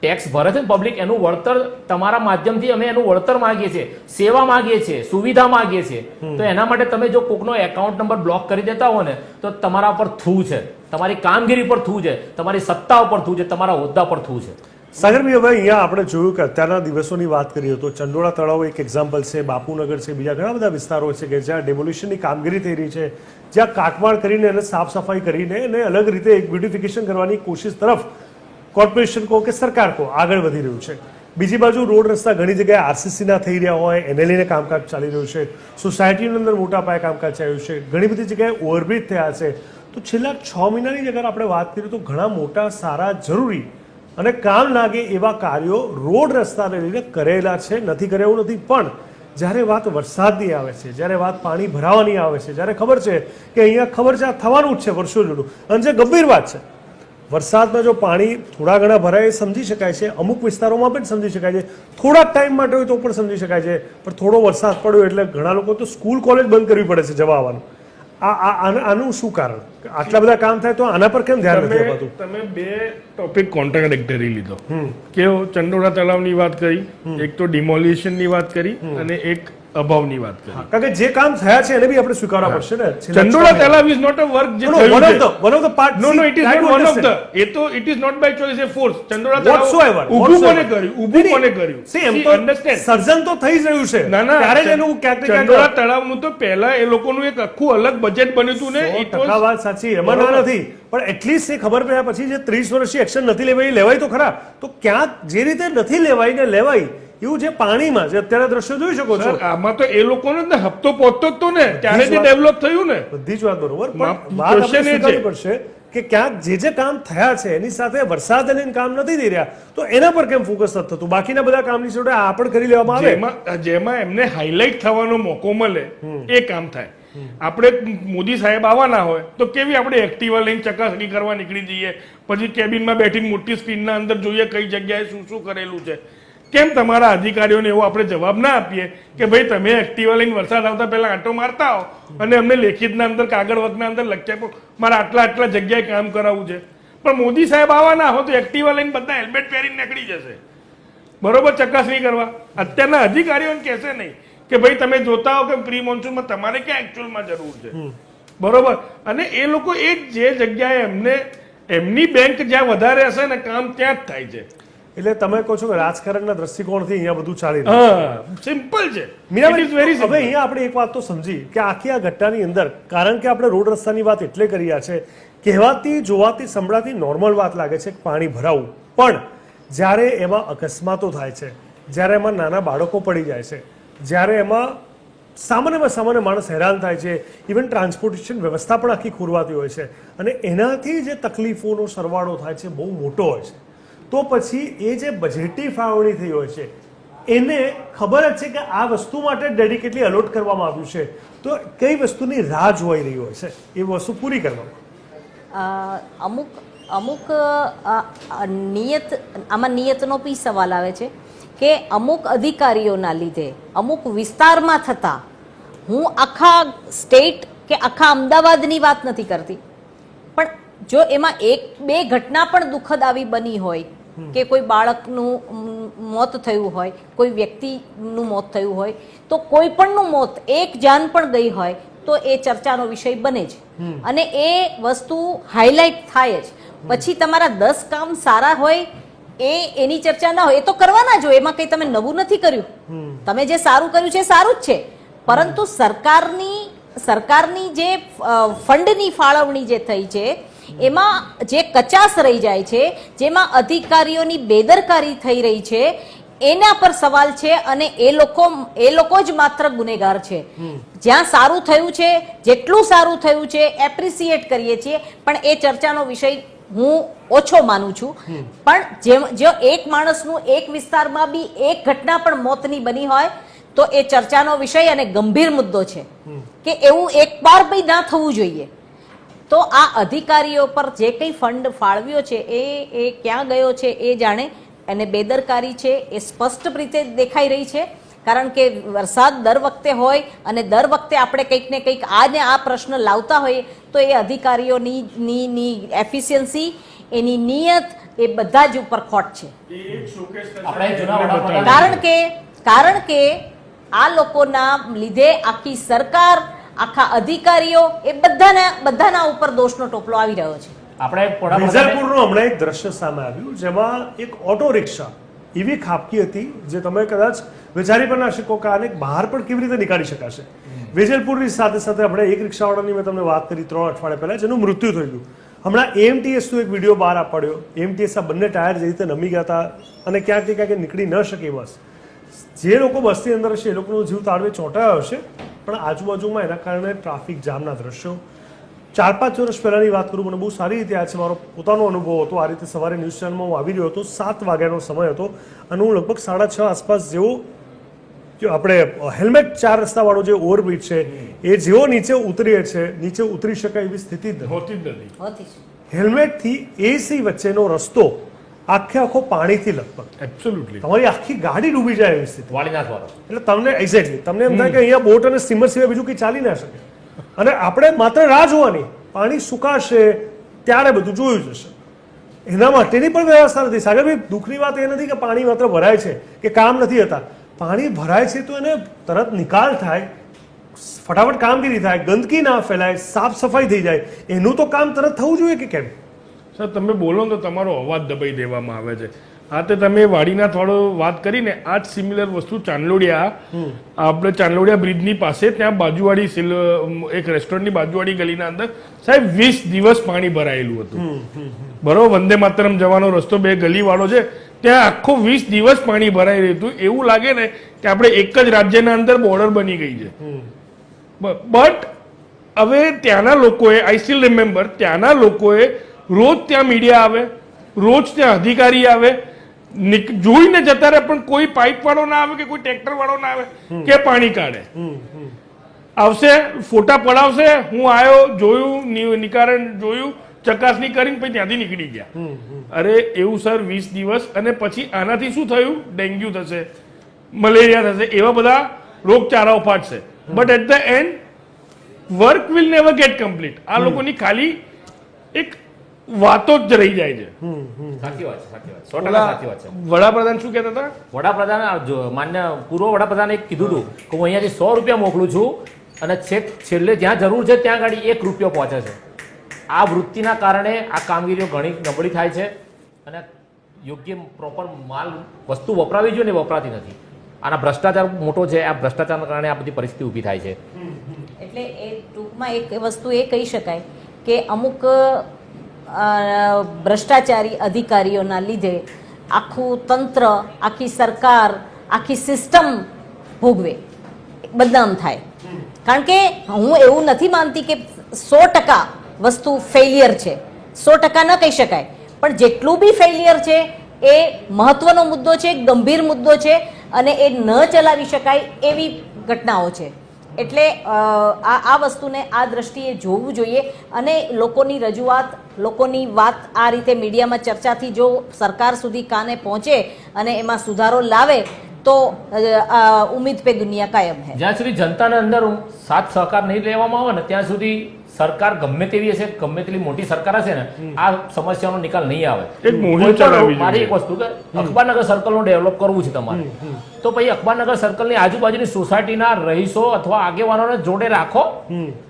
ટેક્સ ભરે છે ને પબ્લિક, એનું વળતર તમારા માધ્યમથી અમે એનું વળતર માંગીએ છીએ, સેવા માંગીએ છીએ, સુવિધા માંગીએ છીએ. તો એના માટે તમે જો કોકનો એકાઉન્ટ નંબર બ્લોક કરી દેતા હો ને તો તમારા પર થૂ છે, તમારી કામગીરી પર થૂ છે, તમારી સત્તા ઉપર થૂ છે, તમારા હોદ્દા પર થૂ છે. સાગરભાઈ, હવે અહીંયા આપણે જોયું કે અત્યારના દિવસોની વાત કરીએ તો ચંડોળા તળાવ એક એક્ઝામ્પલ છે, બાપુનગર છે, બીજા ઘણા બધા વિસ્તારો છે કે જ્યાં ડેમોલિશનની કામગીરી થઈ રહી છે, જ્યાં કાટમાળ કરીને એને સાફ સફાઈ કરીને એને અલગ રીતે એક બ્યુટિફિકેશન કરવાની કોશિશ તરફ કોર્પોરેશન કહો કે સરકાર કહો આગળ વધી રહ્યું છે. બીજી બાજુ રોડ રસ્તા ઘણી જગ્યાએ આરસીસીના થઈ રહ્યા હોય એને લઈને કામકાજ ચાલી રહ્યું છે, સોસાયટીની અંદર મોટા પાયે કામકાજ ચાલ્યું છે, ઘણી બધી જગ્યાએ ઓવરબ્રિજ થયા છે. તો છેલ્લા 6 મહિનાની અગર આપણે વાત કરીએ તો ઘણા મોટા, સારા, જરૂરી અને કામ લાગે એવા કાર્યો રોડ રસ્તાને લઈને કરેલા છે, નથી કરે એવું નથી. પણ જ્યારે વાત વરસાદની આવે છે, જ્યારે વાત પાણી ભરાવાની આવે છે, જ્યારે ખબર છે કે અહીંયા ખબર છે આ થવાનું જ છે વર્ષો જૂનું, અને જે ગંભીર વાત છે, વરસાદમાં જો પાણી થોડા ઘણા ભરાય એ સમજી શકાય છે, અમુક વિસ્તારોમાં પણ સમજી શકાય છે, થોડા ટાઈમ માટે હોય તો પણ સમજી શકાય છે. પણ થોડો વરસાદ પડ્યો એટલે ઘણા લોકો તો સ્કૂલ કોલેજ બંધ કરવી પડે છે જવા આવવાનું. આનું શું કારણ? આટલા બધા કામ થાય તો આના પર કેમ ધ્યાન નથી અપાતું? તમે 2 ટોપિક કોન્ટ્રાડિક્ટરી લીધો કે ચંડોળા તળાવની વાત કરી, એક તો ડિમોલિશનની વાત કરી અને એક અભાવની વાત કરી. કારણ કે જે કામ થયા છે એને બી આપણે સ્વીકારવા પડશે ને. Chandola Talav is not a work જે થયું one છે. of the part. No, it is not one of the. એ તો it is not by choice, a force. Chandola તળાવ ઊભું કોને કર્યું? ઊભું કોને કર્યું? See, એમ See, તો understand. સર્જન તો થઈ જ રહ્યું છે. ના ના, ત્યારે જ એનું ક્યાંક ને ચંડોળા ક્યાંક તળાવનું તો પહેલા એ લોકોનું એક આખું અલગ બજેટ બન્યું હતું ને. It 100% was- વાત સાચી, એમાં ના બરોબર. નથી. પણ એટલીસ્ટ એ ખબર પડ્યા પછી જે 30 વર્ષથી એક્શન નથી લેવાય, લેવાય તો ખરા. તો ક્યાંક જે રીતે નથી લેવાય ને લેવાય એવું જે પાણીમાં જે અત્યારે દ્રશ્યો જોઈ શકો છો, સર, આમાં તો એ લોકોનો જ ને હપ્તો પહોંચતો જ તો ને ત્યારે જ જે વાત- ડેવલપ થયું ને. બધી જ વાત બરોબર. પણ માં- વાત આપણે question એ છે. સ્વીકારવી પડશે કે ક્યાંક જે કામ થયા છે એની સાથે વરસાદ અને કામ નથી થઈ રહ્યા, તો એના પર કેમ ફોકસ નથી થતું? બાકીના બધા કામની જોડે આ પણ કરી લેવામાં આવે. જેમાં એમને હાઇલાઇટ થવાનો મોકો મળે એ કામ થાય. આપણે મોદી સાહેબ આવવાના હોય તો કેવી આપણે એક્ટિવા લઈને ચકાસણી કરવા નીકળી જઈએ, પછી કેબિનમાં બેઠીને મોટી સ્ક્રીનના અંદર જોઈએ કઈ જગ્યાએ શું શું કરેલું છે. કેમ તમારા અધિકારીઓને એવો આપણે જવાબ ના આપીએ કે ભાઈ તમે એક્ટિવા લઈને વરસાદ આવતા પહેલા આંટો મારતા હો અને અમને લેખિતના અંદર કાગળ વગના અંદર લખ્યા પણ મારા આટલા આટલા જગ્યાએ કામ કરાવવું છે. પણ મોદી સાહેબ આવવાના હો તો એક્ટિવા લઈને બધા હેલ્મેટ પહેરીને નીકળી જશે બરોબર ચકાસણી કરવા. અત્યારના અધિકારીઓને કહેશે નહીં કે ભાઈ તમે જોતા હો કે પ્રી મોન્સૂનમાં તમારે ક્યાં એકચ્યુઅલમાં જરૂર છે, બરોબર. અને એ લોકો એ જે જગ્યાએ એમને એમની બેંક જ્યાં વધારે હશે ને કામ ત્યાં જ થાય છે. એટલે તમે કહો છો કે રાજકારણના દ્રષ્ટિકોણથી અહીંયા બધું ચાલી રહ્યું છે. હા, સિમ્પલ છે. મીરાબેન, It is very હવે simple. અહીંયા આપણે એક વાત તો સમજી કે આખી આ ઘટનાની અંદર, કારણ કે આપણે રોડ રસ્તાની વાત એટલે કરી રહ્યા છે, કહેવાતી જોવાતી સંભળાતી નોર્મલ વાત લાગે છે કે પાણી ભરાવું, પણ જ્યારે એમાં અકસ્માતો થાય છે, જ્યારે એમાં નાના બાળકો પડી જાય છે, જ્યારે એમાં સામાન્યમાં સામાન્ય માણસ હેરાન થાય છે, ઇવન ટ્રાન્સપોર્ટેશન વ્યવસ્થા પણ આખી ખોરવાતી હોય છે, અને એનાથી જે તકલીફોનો સરવાળો થાય છે બહુ મોટો હોય છે. તો પછી એ જે બજેટની ફાળવણી થઈ હોય છે એને ખબર જ છે કે આ વસ્તુ માટે ડેડિકેટલી અલોટ કરવામાં આવ્યું છે, તો કઈ વસ્તુની રાહ જોઈ રહી હોય છે એ વસ્તુ પૂરી કરવામાં? અમુક નિયત, આમાં નિયતનો બી સવાલ આવે છે કે અમુક અધિકારીઓના લીધે અમુક વિસ્તારમાં થતા, હું આખા સ્ટેટ કે આખા અમદાવાદની વાત નથી કરતી, પણ જો એમાં એક બે ઘટના પણ દુઃખદ આવી બની હોય કે કોઈ બાળકનું મોત થયું હોય, કોઈ વ્યક્તિનું મોત થયું હોય, તો કોઈ પણનું મોત, એક જાન પણ ગઈ હોય તો એ ચર્ચાનો વિષય બને જ, અને એ વસ્તુ હાઇલાઇટ થાય જ. પછી તમારા 10 કામ સારા હોય એની ચર્ચા ના હોય, એ તો કરવાના જ હોય, એમાં કંઈ તમે નવું નથી કર્યું. તમે જે સારું કર્યું છે સારું જ છે, પરંતુ સરકારની જે ફંડની ફાળવણી જે થઈ છે એમાં જે કચાશ રહી જાય છે, જેમાં અધિકારીઓની બેદરકારી થઈ રહી છે, એના પર સવાલ છે. અને એ લોકો જ માત્ર ગુનેગાર છે. જ્યાં સારું થયું છે, જેટલું સારું થયું છે એપ્રિસિએટ કરીએ છીએ, પણ એ ચર્ચાનો વિષય હું ઓછો માનું છું. પણ જો એક માણસનું એક વિસ્તારમાં બી એક ઘટના પણ મોતની બની હોય તો એ ચર્ચાનો વિષય અને ગંભીર મુદ્દો છે કે એવું એક બાર બી ના થવું જોઈએ. તો આ અધિકારીઓ પર જે કંઈ ફંડ ફાળવ્યો છે એ ક્યાં ગયો છે એ જાણે, અને બેદરકારી છે એ સ્પષ્ટ રીતે દેખાઈ રહી છે. કારણ કે વરસાદ દર વખતે હોય અને દર વખતે આપણે કંઈક ને કંઈક આ ને આ પ્રશ્ન લાવતા હોઈએ તો એ અધિકારીઓની એફિશિયન્સી, એની નિયત, એ બધા જ ઉપર ખોટ છે. આપણે જૂના વડાપ્રધાન કારણ કે આ લોકોના લીધે આખી સરકાર, આખા અધિકારીઓ, એ બધાના ઉપર દોષનો ટોપલો આવી રહ્યો છે. આપણે વડાપ્રધાન વિજયપુરનું હમણાં એક દ્રશ્ય સામે આવ્યું જેમાં એક ઓટો રિક્ષા એવી ખાબકી હતી જે તમે કદાચ વિચારી પણ ના શકો કે આને બહાર પણ કેવી રીતે નીકાળી શકાશે. વિજયપુરની સાથે સાથે આપણે એક રિક્ષાવાળાની મેં તમને વાત કરી 3 અઠવાડિયા પહેલા, જેનું મૃત્યુ થયું. હમણાં AMTS નો એક વિડીયો બહાર પડ્યો. AMTS આ બંને ટાયર જે રીતે નમી ગયા હતા અને ક્યાંક ને ક્યાંક નીકળી ન શકે બસ. જે લોકો બસની અંદર હશે એ લોકોનો જીવ તાળવે ચોંટાયો હશે, પણ આજુબાજુમાં એના કારણે ટ્રાફિક જામના દ્રશ્યો 4-5 વર્ષ પહેલાની વાત કરું, મને બહુ સારી રીતે યાદ છે. મારો પોતાનો અનુભવ હતો. આ રીતે સવારે ન્યૂઝ ચેનલમાં હું આવી રહ્યો હતો, 7 વાગ્યાનો સમય હતો અને હું લગભગ 6:30 આસપાસ જેવો આપણે હેલ્મેટ 4 રસ્તાવાળો જે ઓવરબ્રિજ છે એ જેવો નીચે ઉતરીએ છે, નીચે ઉતરી શકાય એવી સ્થિતિ જ હોતી જ નથી. હેલ્મેટથી AC વચ્ચેનો રસ્તો આખો પાણીથી લગભગ એબ્સોલ્યુટલી તમારી આખી ગાડી ડૂબી જાય એવી સ્થિતિ. વાળીનાથ વાળો એટલે તમને એક્ઝેક્ટલી તમને એમ થાય કે અહીંયા બોટ અને સ્ટીમર સિવાય બીજું કંઈ ચાલી ના શકે, અને આપણે માત્ર રાહ જોવાની, પાણી સુકાશે ત્યારે બધું જોયું જશે. એના માટેની પણ વ્યવસ્થા નથી. સાગરભાઈ, દુઃખની વાત એ નથી કે પાણી માત્ર ભરાય છે કે કામ નથી હતા. પાણી ભરાય છે તો એને તરત નિકાલ થાય, ફટાફટ કામગીરી થાય, ગંદકી ના ફેલાય, સાફ સફાઈ થઈ જાય, એનું તો કામ તરત થવું જોઈએ કે કેમ? સર તમે બોલો ને તો તમારો અવાજ દબાઈ દેવામાં આવે છે. હા તે તમે વાડીના થોડો વાત કરીને આ જ સિમિલર વસ્તુ ચાંદલોડિયા, આપણે ચાંદલોડિયા બ્રિજની પાસે ત્યાં બાજુવાડી એક રેસ્ટોરન્ટની બાજુવાડી ગલીના અંદર સાહેબ 20 દિવસ પાણી ભરાયેલું હતું. બરોબર, વંદે માતરમ જવાનો રસ્તો 2 ગલીવાળો છે, ત્યાં આખો 20 દિવસ પાણી ભરાઈ રહ્યું હતું. એવું લાગે ને કે આપણે એક જ રાજ્યના અંદર બોર્ડર બની ગઈ છે. બટ હવે ત્યાંના લોકોએ, આઈ સ્ટીલ રિમેમ્બર, ત્યાંના લોકોએ રોજ ત્યાં મીડિયા આવે, રોજ ત્યાં અધિકારી આવે, જોઈને જતા રહે, પણ કોઈ પાઇપ વાળો ના આવે કે કોઈ ટ્રેક્ટર વાળો ના આવે કે પાણી કાઢે. આવશે, ફોટા પડાવશે, હું આવ્યો, જોયું, નિકારણ જોયું, ચકાસણી કરીને પછી ત્યાંથી નીકળી ગયા. અરે એવું સર 20 દિવસ, અને પછી આનાથી શું થયું? ડેન્ગ્યુ થશે, મલેરિયા થશે, એવા બધા રોગચાળાઓ ફાટશે. But at the end work will never get complete. આ લોકોની ખાલી એક વાતો જ રહી જાય છે. સાચી વાત છે, સાચી વાત, 100% સાચી વાત છે. વડાપ્રધાન શું કહેતા હતા? વડાપ્રધાન, માન્ય પૂર્વ વડાપ્રધાને કીધું હતું કે હું અહીંયાથી 100 રૂપિયા મોકલું છું અને છેલ્લે જ્યાં જરૂર છે ત્યાં ગાડી 1 રૂપિયો પહોંચે છે. આ વૃત્તિના કારણે આ કામગીરીઓ ઘણી નબળી થાય છે અને યોગ્ય પ્રોપર માલ વસ્તુ વપરાવી જોઈએ ને વપરાતી નથી. આના ભ્રષ્ટાચાર મોટો છે, આ ભ્રષ્ટાચારના કારણે આ બધી પરિસ્થિતિ ઊભી થાય છે. એટલે એ ટૂંકમાં એક વસ્તુ એ કહી શકાય કે અમુક ભ્રષ્ટાચારી અધિકારીઓના લીધે આખું તંત્ર, આખી સરકાર, આખી સિસ્ટમ ભોગવે, બદનામ થાય. કારણ કે હું એવું નથી માનતી કે 100% વસ્તુ ફેલિયર છે, 100% ન કહી શકાય, પણ જેટલું બી ફેલિયર છે એ મહત્વનો મુદ્દો છે, ગંભીર મુદ્દો છે અને એ ન ચલાવી શકાય એવી ઘટનાઓ છે. એટલે આ વસ્તુને આ દ્રષ્ટિએ જોવું જોઈએ અને લોકોની રજૂઆત, લોકોની વાત આ રીતે મીડિયામાં ચર્ચાથી જો સરકાર સુધી કાને પહોંચે અને એમાં સુધારો લાવે તો ઉમ્મીદ પે દુનિયા કાયમ હૈ. જ્યાં સુધી જનતાના અંદર સાથ સહકાર નહીં લેવામાં આવે ને ત્યાં સુધી સરકાર ગમે તેવી હશે, ગમે તેટલી મોટી સરકાર હશે ને, આ સમસ્યાનો નિકાલ નહીં આવે. એક મોહિમ ચલાવવી મારી એક વસ્તુ કે અખબારનગર સર્કલનું ડેવલપ કરવું છે તમારે, તો પછી અખબારનગર સર્કલની આજુબાજુની સોસાયટીના રહીશો અથવા આગેવાનોને જોડે રાખો,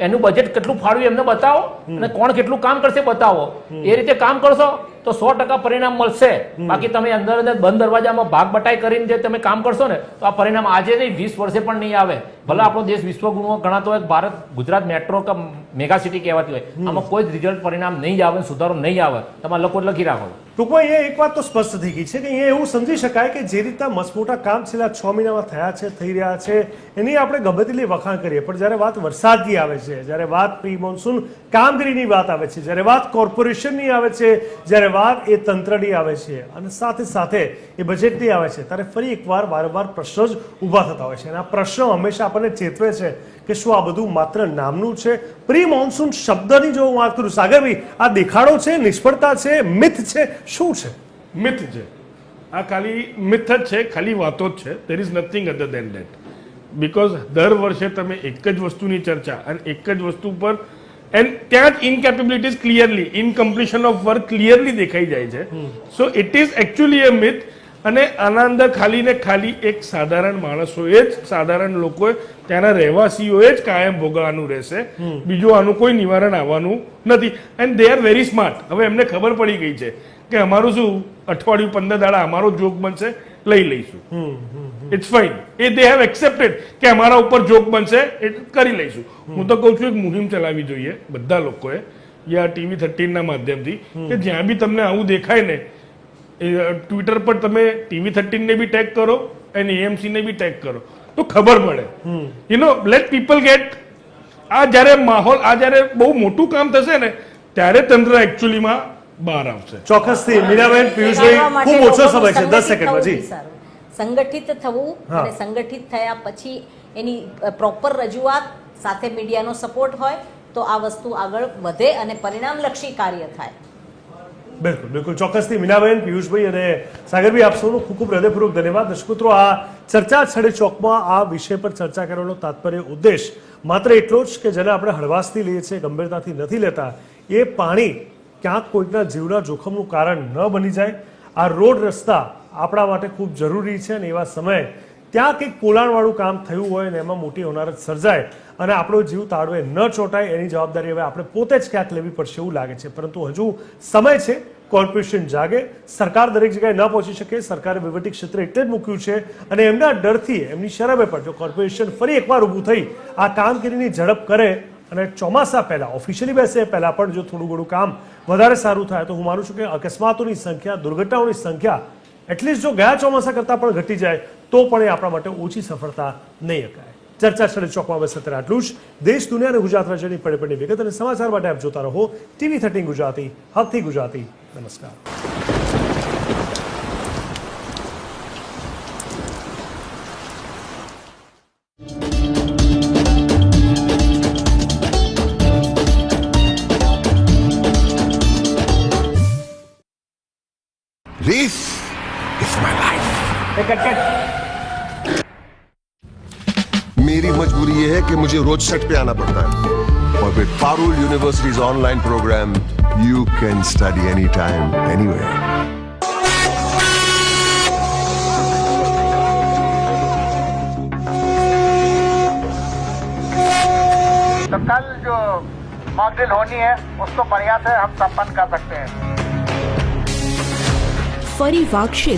એનું બજેટ કેટલું ફાળવ્યું એમને બતાવો અને કોણ કેટલું કામ કરશે બતાવો. એ રીતે કામ કરશો તો 100% પરિણામ મળશે. બાકી તમે અંદર અંદર બંધ દરવાજામાં ભાગ બટાઈ કરીને જે તમે કામ કરશો ને તો આ પરિણામ આજે નહીં 20 વર્ષે પણ નહીં આવે. ભલે આપણો દેશ વિશ્વગુરુમાં ગણાતો હોય, ભારત, ગુજરાત મેટ્રો કે મેગા સિટી કહેવાતી હોય, આમાં કોઈ જ રિઝલ્ટ પરિણામ નહીં જ આવે, સુધારો નહીં આવે. તમારે લોકો લખી રાખો. ટૂંકમાં એ એક વાત તો સ્પષ્ટ થઈ ગઈ છે કે અહીંયા એવું સમજી શકાય કે જે રીતના મસમોટા કામ છેલ્લા 6 મહિનામાં થયા છે, થઈ રહ્યા છે, એની આપણે ગમે તેટલી વખાણ કરીએ, પણ જ્યારે વાત વરસાદની આવે છે, જ્યારે વાત પ્રી મોન્સૂન કામગીરીની વાત આવે છે, જ્યારે વાત કોર્પોરેશનની આવે છે, જ્યારે વાત એ તંત્રની આવે છે અને સાથે સાથે એ બજેટની આવે છે, ત્યારે ફરી એકવાર વારંવાર પ્રશ્નો જ ઊભા થતા હોય છે. અને આ પ્રશ્નો હંમેશા આપણને ચેતવે છે કે શું આ બધું માત્ર નામનું છે? પ્રી મોન્સૂન શબ્દની જો હું વાત કરું, સાગરભાઈ, આ દેખાડો છે, નિષ્ફળતા છે, મિથ છે, શું છે? મિથ છે. આ ખાલી મિથ જ છે, ખાલી વાતો જ છે. There is nothing other than that. Because દર વર્ષે તમે એક જ વસ્તુની ચર્ચા અને એક જ વસ્તુ પર, એન્ડ ત્યાં જ ઇનકેપેબિલિટીઝ ક્લિયરલી, ઇનકમ્પ્લીશન ઓફ વર્ક ક્લિયરલી દેખાઈ જાય છે. So it is actually a myth. અને આના અંદર ખાલી ને ખાલી એક સાધારણ માણસોએ જ, સાધારણ લોકોએ, ત્યાંના રહેવાસીઓએ જ કાયમ ભોગવવાનું રહેશે. બીજું આનું કોઈ નિવારણ આવવાનું નથી. And they are very smart. હવે એમને ખબર પડી ગઈ છે કે અમારું શું અઠવાડિયું 15 દાડા અમારો જોક બનશે, લઈ લઈશું. It's fine. એ દે હેવ એક્સેપ્ટેડ કે અમારા ઉપર જોક બનશે, એ કરી લઈશું. હું તો કહું છું એક મુહિમ ચલાવવી જોઈએ બધા લોકોએ, યા TV 13 ના માધ્યમથી, કે જ્યાં બી તમને આવું દેખાય ને, ટ્વિટર પર તમે TV 13 ને બી ટેગ કરો અને AMC ને બી ટેગ કરો તો ખબર પડે. You know, let people get. આ જ્યારે માહોલ, આ જ્યારે બહુ મોટું કામ થશે ને ત્યારે તંત્ર એકચ્યુઅલીમાં બહાર આવશે. ચોક્કસથી. મીરાબેન, પિયુષભાઈ, ખૂબ ઓછો સમય છે, 10 સેકન્ડમાં. જી. સંગઠિત થવું અને સંગઠિત થયા પછી એની પ્રોપર રજૂઆત સાથે મીડિયાનો સપોર્ટ હોય તો આ વસ્તુ આગળ વધે અને પરિણામલક્ષી કાર્ય થાય. બિલકુલ, બિલકુલ, ચોક્કસથી. મીનાબેન, પિયુષભાઈ અને સાગરભાઈ, આપ સૌનો ખૂબ ખૂબ હૃદયપૂર્વક ધન્યવાદ. દર્શક મિત્રો, આ ચર્ચા છડે ચોકમાં આ વિષય પર ચર્ચા કરવાનો તાત્પર્ય, ઉદ્દેશ માત્ર એટલો જ કે જેને આપણે હળવાશથી લઈએ છીએ, ગંભીરતાથી નથી લેતા, એ પાણી ક્યાંક કોઈકના જીવના જોખમનું કારણ ન બની જાય. આ રોડ રસ્તા આપણા માટે ખૂબ જરૂરી છે અને એવા સમયે ત્યાં કંઈક પોલાણવાળું કામ થયું હોય ને એમાં મોટી હોનારત સર્જાય અને આપણો જીવ તાળવે ન ચોંટાય એની જવાબદારી હવે આપણે પોતે જ ક્યાંક લેવી પડશે એવું લાગે છે. પરંતુ હજુ સમય છે, કોર્પોરેશન જાગે. સરકાર દરેક જગ્યાએ ન પહોંચી શકે, સરકારે વહીવટી ક્ષેત્ર એટલે જ મૂક્યું છે અને એમના ડરથી, એમની શરમે પણ જો કોર્પોરેશન ફરી એકવાર ઊભું થઈ આ કામગીરીની ઝડપ કરે અને ચોમાસા પહેલાં ઓફિશિયલી બેસે પહેલાં પણ જો થોડું ઘણું કામ વધારે સારું થાય તો હું માનું છું કે અકસ્માતોની સંખ્યા, દુર્ઘટનાઓની સંખ્યા એટલીસ્ટ જો ગયા ચોમાસા કરતાં પણ ઘટી જાય તો પણ એ આપણા માટે ઓછી સફળતા નહીં અકાય. ચર્ચા સ્થળે ચોકમાં બસ અત્યારે આટલું જ. દેશ, દુનિયા અને ગુજરાત રાજ્યની પડે વિગત અને સમાચાર માટે આપ જોતા રહો TV13 ગુજરાતી, હકથી ગુજરાતી. નમસ્કાર. This is my life. मेरी मजबूरी ये है कि मुझे रोज सेट पे आना पड़ता है और with Parul universities online program you can study any time anywhere. तो कल जो मॉक ड्रिल होनी है उसको बढ़िया से हम संपन्न कर सकते हैं. फरी वागशे